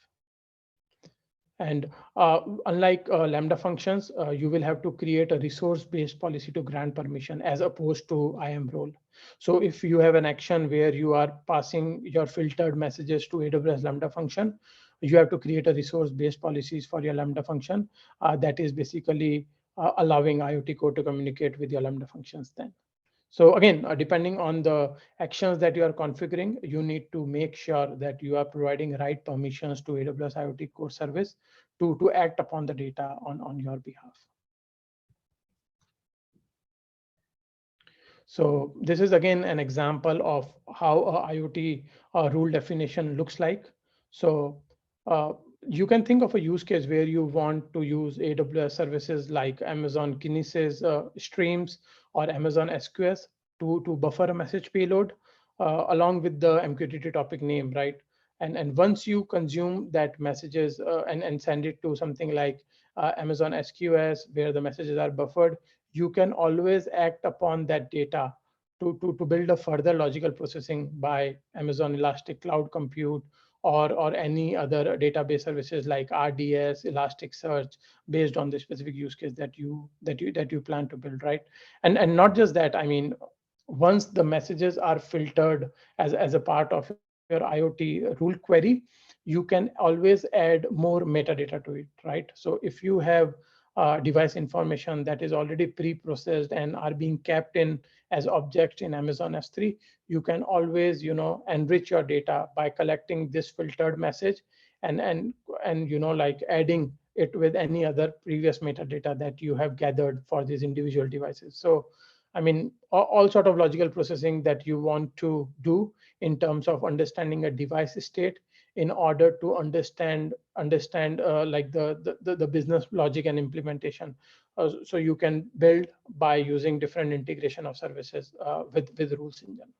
And unlike Lambda functions, you will have to create a resource-based policy to grant permission as opposed to IAM role. So if you have an action where you are passing your filtered messages to AWS Lambda function, you have to create a resource-based policies for your Lambda function that is basically allowing IoT Core to communicate with your Lambda functions then. So again, depending on the actions that you are configuring, you need to make sure that you are providing right permissions to AWS IoT Core service to act upon the data on your behalf. So this is again an example of how a IoT rule definition looks like. So you can think of a use case where you want to use AWS services like Amazon Kinesis streams or Amazon SQS to buffer a message payload along with the MQTT topic name, right? And once you consume that messages and send it to something like Amazon SQS where the messages are buffered, you can always act upon that data to build a further logical processing by Amazon Elastic Cloud Compute or any other database services like RDS, Elasticsearch, based on the specific use case that you plan to build, right? And not just that, I mean, once the messages are filtered as a part of your IoT rule query, you can always add more metadata to it, right? So if you have device information that is already pre-processed and are being kept in as objects in Amazon S3, you can always, enrich your data by collecting this filtered message and like adding it with any other previous metadata that you have gathered for these individual devices. So, I mean, all sort of logical processing that you want to do in terms of understanding a device state in order to understand like the business logic and implementation. So you can build by using different integration of services with rules engine.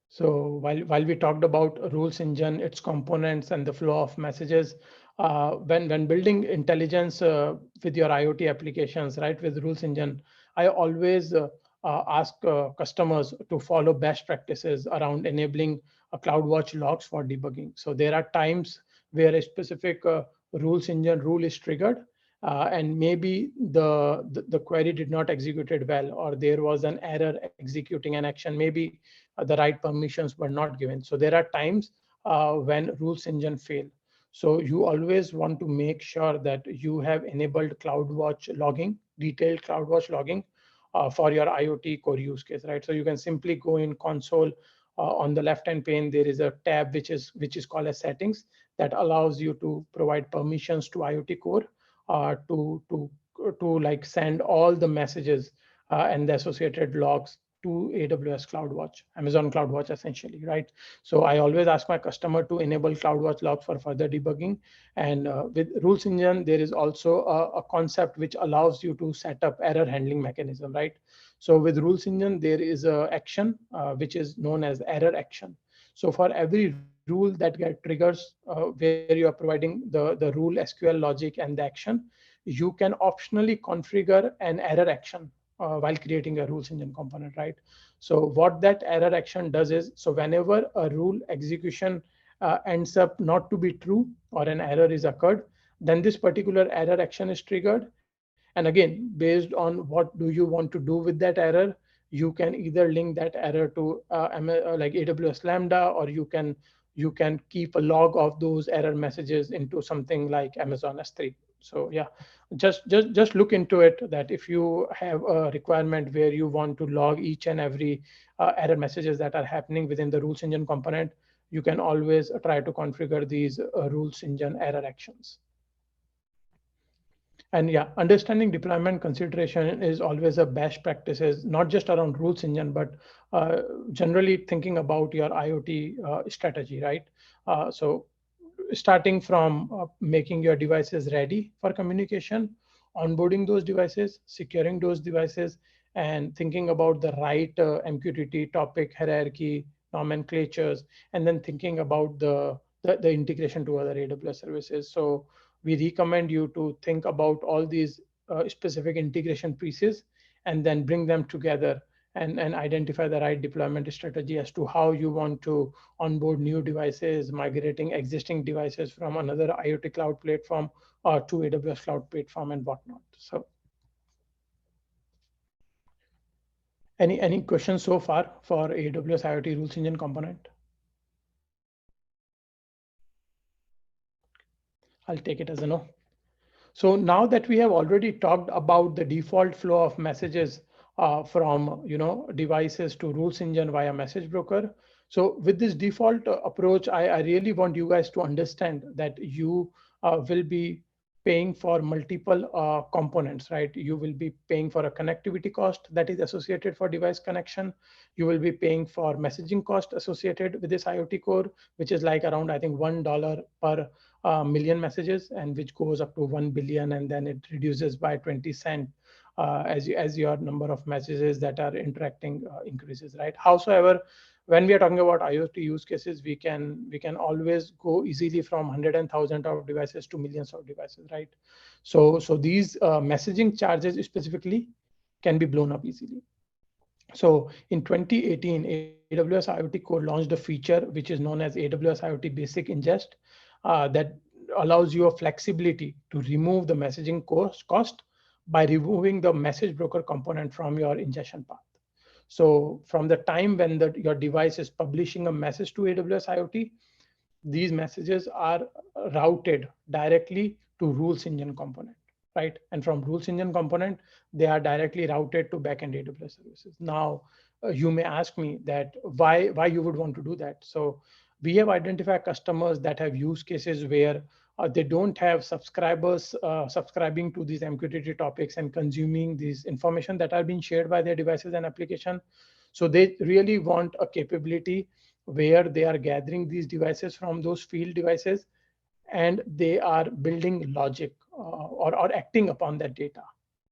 So while we talked about rules engine, its components and the flow of messages, when building intelligence with your IoT applications, right, with rules engine, I always ask customers to follow best practices around enabling CloudWatch logs for debugging. So there are times where a specific rules engine rule is triggered, and maybe the query did not execute it well, or there was an error executing an action. Maybe the right permissions were not given. So there are times when rules engine fail. So you always want to make sure that you have enabled CloudWatch logging, detailed CloudWatch logging for your IoT core use case, right? So you can simply go in console. On the left-hand pane, there is a tab which is called as settings that allows you to provide permissions to IoT core to like send all the messages and the associated logs to AWS CloudWatch, Amazon CloudWatch essentially, right? So I always ask my customer to enable CloudWatch logs for further debugging. And with Rules Engine, there is also a concept which allows you to set up error handling mechanism, right? So with Rules Engine, there is a action which is known as error action. So for every rule that get triggers where you are providing the rule SQL logic and the action, you can optionally configure an error action while creating a rules engine component, right? So what that error action does is, so whenever a rule execution ends up not to be true or an error is occurred, then this particular error action is triggered. And again, based on what do you want to do with that error, you can either link that error to like AWS Lambda, or you can keep a log of those error messages into something like Amazon S3. So yeah, just look into it, that if you have a requirement where you want to log each and every error messages that are happening within the rules engine component, you can always try to configure these rules engine error actions. And yeah, understanding deployment consideration is always a best practices, not just around rules engine, but generally thinking about your IoT strategy, right? So starting from making your devices ready for communication, onboarding those devices, securing those devices, and thinking about the right MQTT topic hierarchy, nomenclatures, and then thinking about the integration to other AWS services. So we recommend you to think about all these specific integration pieces and then bring them together and identify the right deployment strategy as to how you want to onboard new devices, migrating existing devices from another IoT cloud platform or to AWS cloud platform and whatnot. So any questions so far for AWS IoT rules engine component? I'll take it as a no. So now that we have already talked about the default flow of messages from devices to rules engine via message broker. So with this default approach, I really want you guys to understand that you will be paying for multiple components, right? You will be paying for a connectivity cost that is associated for device connection. You will be paying for messaging cost associated with this IoT core, which is like around, I think, $1 per million messages, and which goes up to 1 billion, and then it reduces by 20 cents as your number of messages that are interacting increases, right? Howsoever, when we are talking about IoT use cases, we can always go easily from 100,000 of devices to millions of devices, right? So these messaging charges specifically can be blown up easily. So in 2018, AWS IoT Core launched a feature which is known as AWS IoT Basic Ingest that allows you a flexibility to remove the messaging cost by removing the message broker component from your ingestion path. So from the time when your device is publishing a message to AWS IoT, these messages are routed directly to rules engine component, right? And from rules engine component, they are directly routed to backend AWS services. Now, you may ask me that why you would want to do that. So we have identified customers that have use cases where they don't have subscribers subscribing to these MQTT topics and consuming these information that are being shared by their devices and application. So they really want a capability where they are gathering these devices from those field devices, and they are building logic or acting upon that data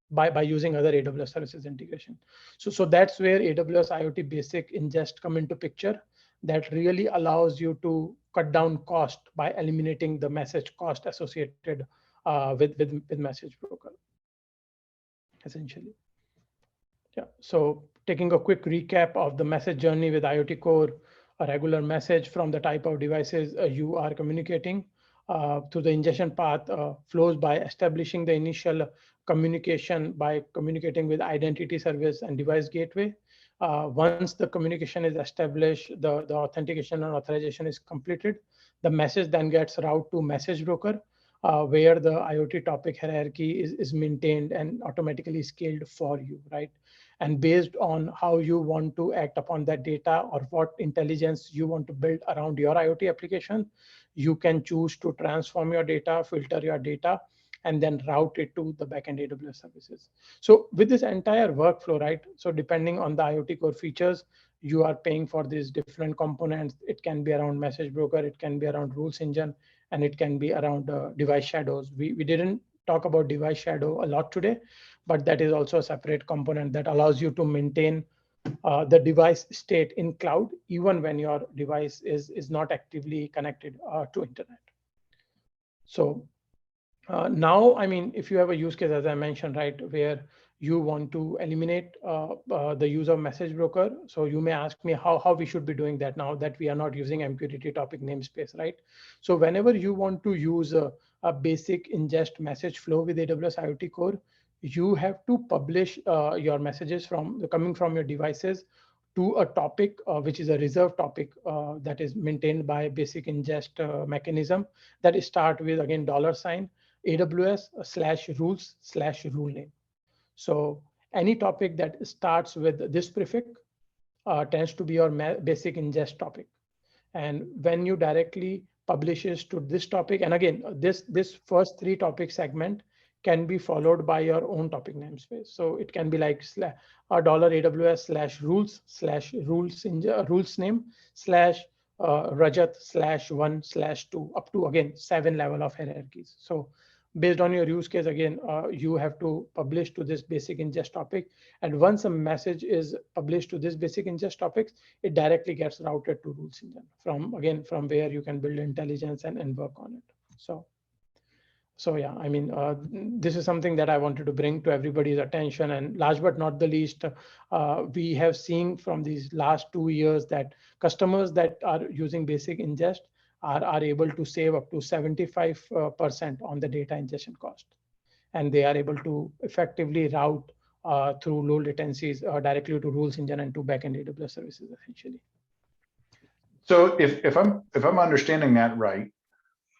by using other AWS services integration. So that's where AWS IoT Basic Ingest come into picture. That really allows you to cut down cost by eliminating the message cost associated with message broker, essentially. Yeah. So taking a quick recap of the message journey with IoT Core, a regular message from the type of devices you are communicating to the ingestion path flows by establishing the initial communication by communicating with identity service and device gateway. Once the communication is established, the authentication and authorization is completed, The message then gets routed to message broker, where the IoT topic hierarchy is maintained and automatically scaled for you, right? And based on how you want to act upon that data or what intelligence you want to build around your IoT application, you can choose to transform your data, filter your data, and then route it to the backend AWS services. So with this entire workflow, right? So depending on the IoT core features, you are paying for these different components. It can be around message broker, it can be around rules engine, and it can be around device shadows. We didn't talk about device shadow a lot today, but that is also a separate component that allows you to maintain the device state in cloud, even when your device is not actively connected to internet. So now, I mean, if you have a use case, as I mentioned, right, where you want to eliminate the use of message broker. So you may ask me how we should be doing that now that we are not using MQTT topic namespace, right? So whenever you want to use a basic ingest message flow with AWS IoT Core, you have to publish your messages coming from your devices to a topic, which is a reserved topic that is maintained by basic ingest mechanism that start with, again, $, AWS/rules/rule name. So any topic that starts with this prefix tends to be your basic ingest topic. And when you directly publishes to this topic, and again, this first 3 topic segment can be followed by your own topic namespace. So it can be like $AWS/rules/rules name /Rajat/1/2 up to, again, 7 level of hierarchies. So based on your use case, again, you have to publish to this basic ingest topic. And once a message is published to this basic ingest topics, it directly gets routed to rules engine from where you can build intelligence and work on it. So yeah, I mean, this is something that I wanted to bring to everybody's attention. And last but not the least, we have seen from these last 2 years that customers that are using basic ingest are able to save up to 75% on the data ingestion cost. And they are able to effectively route through low latencies directly to rules engine and to backend AWS services, essentially. So if I'm understanding that right,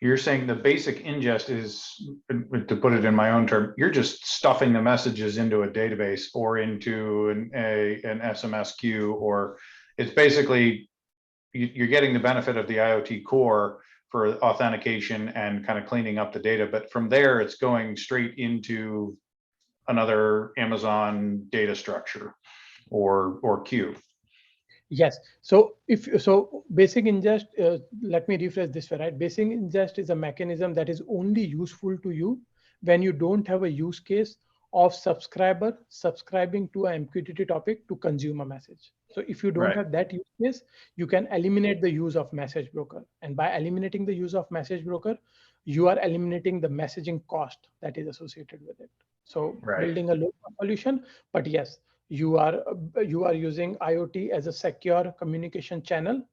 you're saying the basic ingest is, to put it in my own term, you're just stuffing the messages into a database or into an SMS queue, or it's basically you're getting the benefit of the IoT core for authentication and kind of cleaning up the data, but from there it's going straight into another Amazon data structure or queue. Yes. So basic ingest, let me rephrase this way, right? Basic ingest is a mechanism that is only useful to you when you don't have a use case of subscriber subscribing to a MQTT topic to consume a message. So if you don't have that use case, you can eliminate the use of message broker. And by eliminating the use of message broker, you are eliminating the messaging cost that is associated with it. So building a low-cost solution, but yes, you are using IoT as a secure communication channel,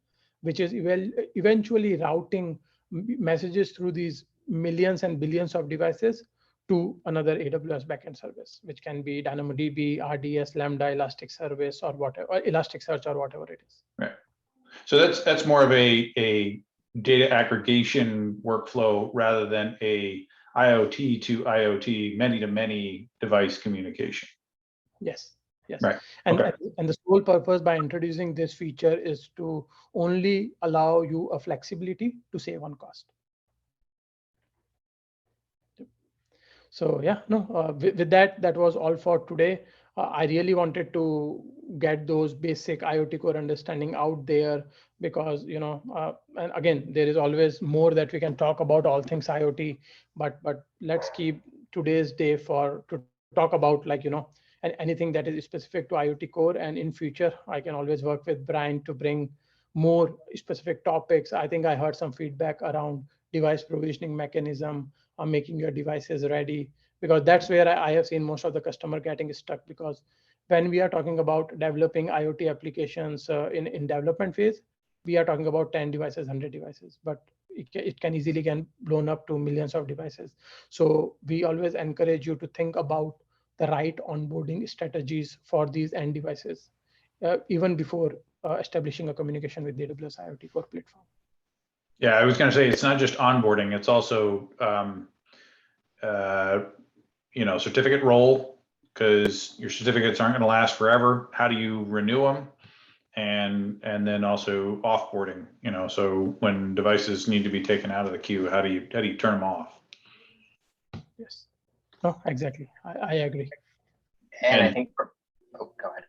which is eventually routing messages through these millions and billions of devices to another AWS backend service, which can be DynamoDB, RDS, Lambda, Elasticsearch, or whatever, Elasticsearch, or whatever it is. Right. So that's more of a data aggregation workflow rather than a IoT to IoT, many to many device communication. Yes. Yes. Right. And the sole purpose by introducing this feature is to only allow you a flexibility to save on cost. So yeah, no, with that was all for today. I really wanted to get those basic IoT core understanding out there because, and again, there is always more that we can talk about all things IoT, but let's keep today's day to talk about, and anything that is specific to IoT core. And in future, I can always work with Brian to bring more specific topics. I think I heard some feedback around device provisioning mechanism, making your devices ready, because that's where I have seen most of the customer getting stuck, because when we are talking about developing IoT applications in development phase, we are talking about 10 devices, 100 devices, but it can easily get blown up to millions of devices. So we always encourage you to think about the right onboarding strategies for these end devices, even before establishing a communication with the AWS IoT Core platform. Yeah, I was going to say, it's not just onboarding, it's also, certificate roll, because your certificates aren't going to last forever. How do you renew them? And then also offboarding, so when devices need to be taken out of the queue, how do you turn them off? Yes. No, exactly. I agree. And I And- think, oh, go ahead.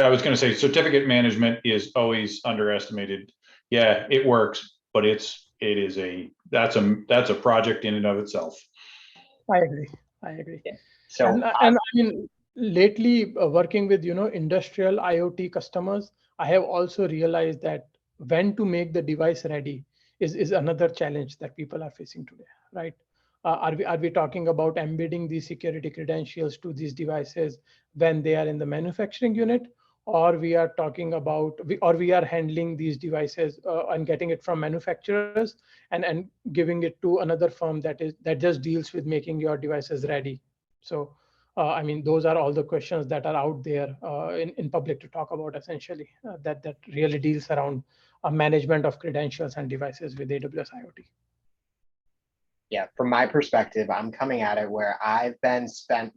I was going to say, certificate management is always underestimated. Yeah, it works, but that's a project in and of itself. I agree. I agree. So And I mean, lately working with, industrial IoT customers, I have also realized that when to make the device ready is another challenge that people are facing today, right? Are we talking about embedding these security credentials to these devices when they are in the manufacturing unit, or we are talking about we are handling these devices and getting it from manufacturers and giving it to another firm that just deals with making your devices ready. So I mean, those are all the questions that are out there in public to talk about, essentially, that really deals around management of credentials and devices with AWS IoT. Yeah, from my perspective, I'm coming at it where I've been spending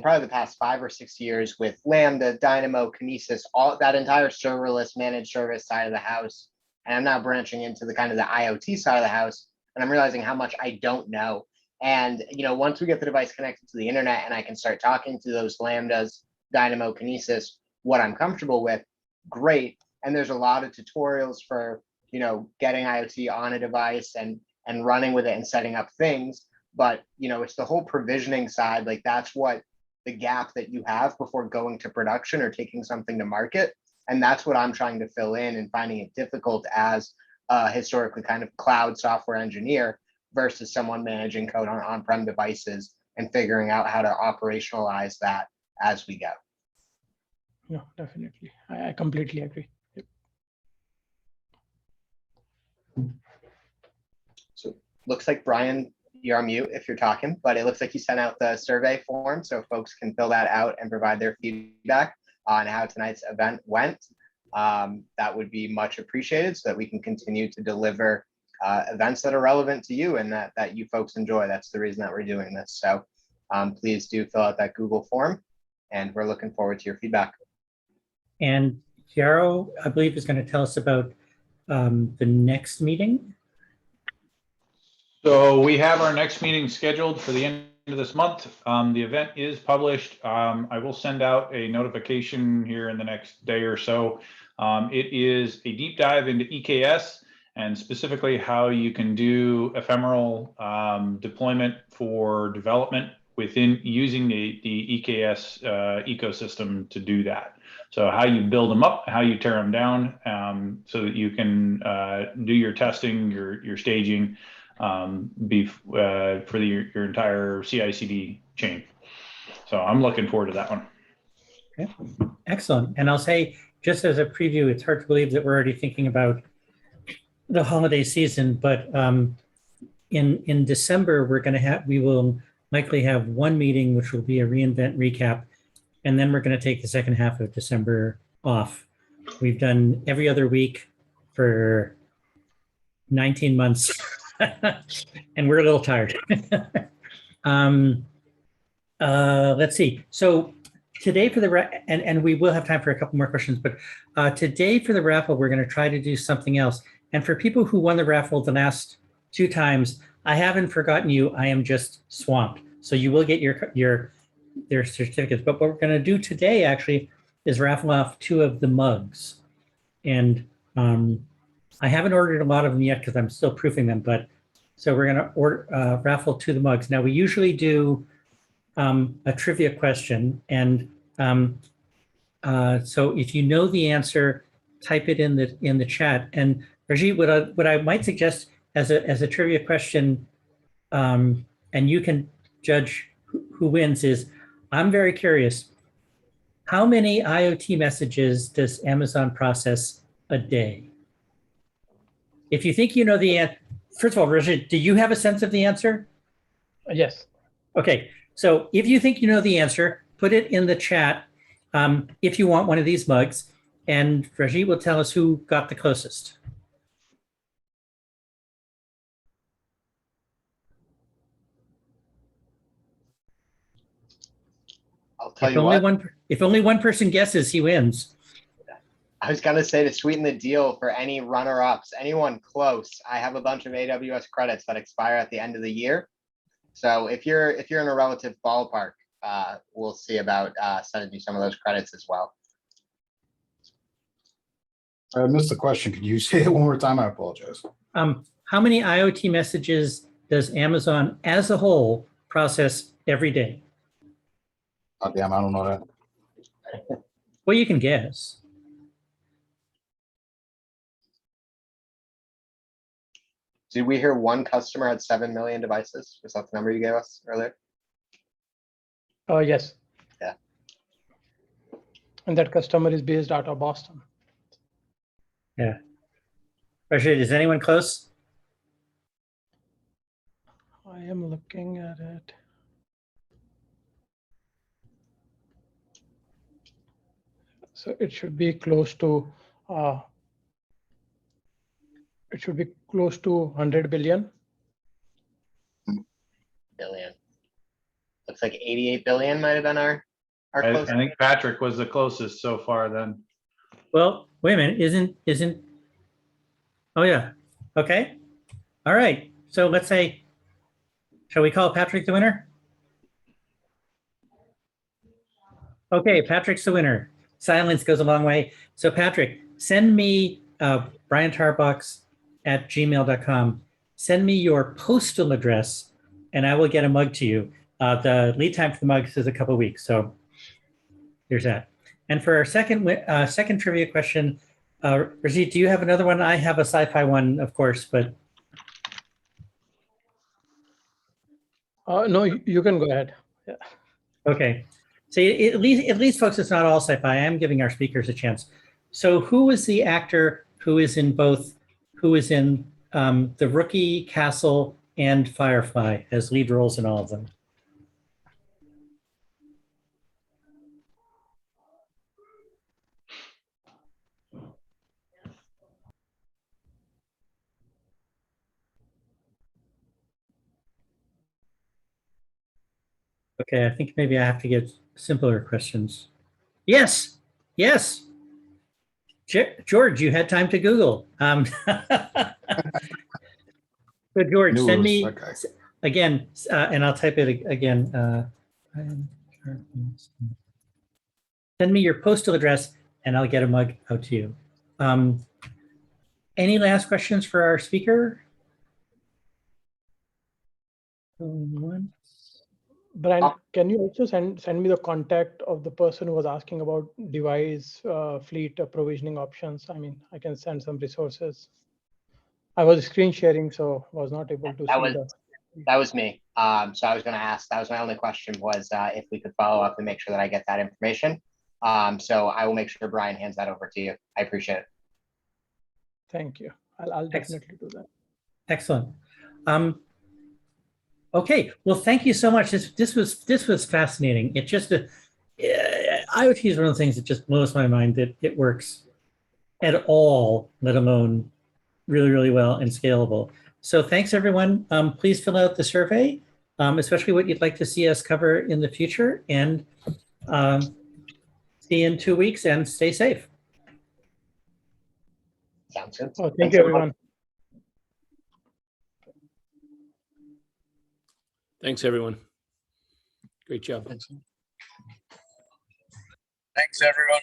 probably the past 5 or 6 years with Lambda, Dynamo, Kinesis, all that entire serverless managed service side of the house. And I'm now branching into the kind of the IoT side of the house, and I'm realizing how much I don't know. And once we get the device connected to the internet and I can start talking to those Lambdas, Dynamo, Kinesis, what I'm comfortable with, great. And there's a lot of tutorials for getting IoT on a device and running with it and setting up things. But it's the whole provisioning side. Like, that's what the gap that you have before going to production or taking something to market. And that's what I'm trying to fill in, and finding it difficult as a historically kind of cloud software engineer versus someone managing code on on-prem devices and figuring out how to operationalize that as we go. No, definitely. I completely agree. Yep. So looks like, Brian, you're on mute if you're talking, but it looks like you sent out the survey form so folks can fill that out and provide their feedback on how tonight's event went. That would be much appreciated so that we can continue to deliver events that are relevant to you and that you folks enjoy. That's the reason that we're doing this. So please do fill out that Google form, and we're looking forward to your feedback. And Yarrow, I believe, is going to tell us about the next meeting. So we have our next meeting scheduled for the end of this month. The event is published. I will send out a notification here in the next day or so. It is a deep dive into EKS, and specifically how you can do ephemeral deployment for development within using the EKS ecosystem to do that. So how you build them up, how you tear them down, so that you can do your testing, your staging, for your entire CI/CD chain. So I'm looking forward to that one. Okay, excellent. And I'll say, just as a preview, it's hard to believe that we're already thinking about the holiday season, but in December, we will likely have one meeting, which will be a reInvent recap, and then we're going to take the second half of December off. We've done every other week for 19 months, and we're a little tired. Let's see. So today for the and we will have time for a couple more questions, but today for the raffle, we're going to try to do something else. And for people who won the raffle the last 2 times, I haven't forgotten you. I am just swamped. So you will get their certificates. But what we're going to do today actually is raffle off 2 of the mugs. And I haven't ordered a lot of them yet because I'm still proofing them. But so we're going to raffle 2 of the mugs. Now we usually do a trivia question, and so if you know the answer, type it in the chat. And Rajat, what I might suggest as a trivia question, and you can judge who wins, is I'm very curious. How many IoT messages does Amazon process a day? If you think you know the answer, first of all, Rajat, do you have a sense of the answer? Yes. Okay. So if you think you know the answer, put it in the chat if you want one of these mugs, and Rajat will tell us who got the closest. I'll tell you what. If only one person guesses, he wins. I was gonna say, to sweeten the deal for any runner-ups, anyone close, I have a bunch of AWS credits that expire at the end of the year. So if you're in a relative ballpark, we'll see about sending you some of those credits as well. I missed the question. Could you say it one more time? I apologize. How many IoT messages does Amazon as a whole process every day? Oh, damn, I don't know that. Well, you can guess. Did we hear one customer had 7 million devices? Was that the number you gave us earlier? Yes. Yeah. And that customer is based out of Boston. Yeah. Rajat, is anyone close? I am looking at it. So it should be close to 100 billion. Billion. Looks like 88 billion might have been our I close. think Patrick was the closest so far then. Well, wait a minute. Isn't? Oh yeah. Okay. All right. So let's say, shall we call Patrick the winner? Okay, Patrick's the winner. Silence goes a long way. So Patrick, send me briantarbox@gmail.com. Send me your postal address, and I will get a mug to you. The lead time for the mugs is a couple of weeks, so there's that. And for our second trivia question, Rajat, do you have another one? I have a sci-fi one, of course, but No, you can go ahead. Yeah. okay. So at least, folks, it's not all sci-fi. I am giving our speakers a chance. So who is the actor who is in The Rookie, Castle, and Firefly as lead roles in all of them? Okay, I think maybe I have to get simpler questions. Yes, yes. George, you had time to Google. So George, send me again, and I'll type it again. Send me your postal address, and I'll get a mug out to you. Any last questions for our speaker? One. Brian, can you also send me the contact of the person who was asking about device fleet provisioning options? I mean, I can send some resources. I was screen sharing, so was not able to see that was me. So I was going to ask, that was my only question, was if we could follow up and make sure that I get that information. So I will make sure Brian hands that over to you. I appreciate it. Thank you. I'll definitely do that. Excellent. Okay, well, thank you so much. This was fascinating. It just IoT is one of the things that just blows my mind that it works at all, let alone really, really well and scalable. So thanks, everyone. Please fill out the survey, especially what you'd like to see us cover in the future. And see you in 2 weeks, and stay safe. Sounds good. Oh, thank you, everyone. Thanks, everyone. Great job. Thanks, everyone.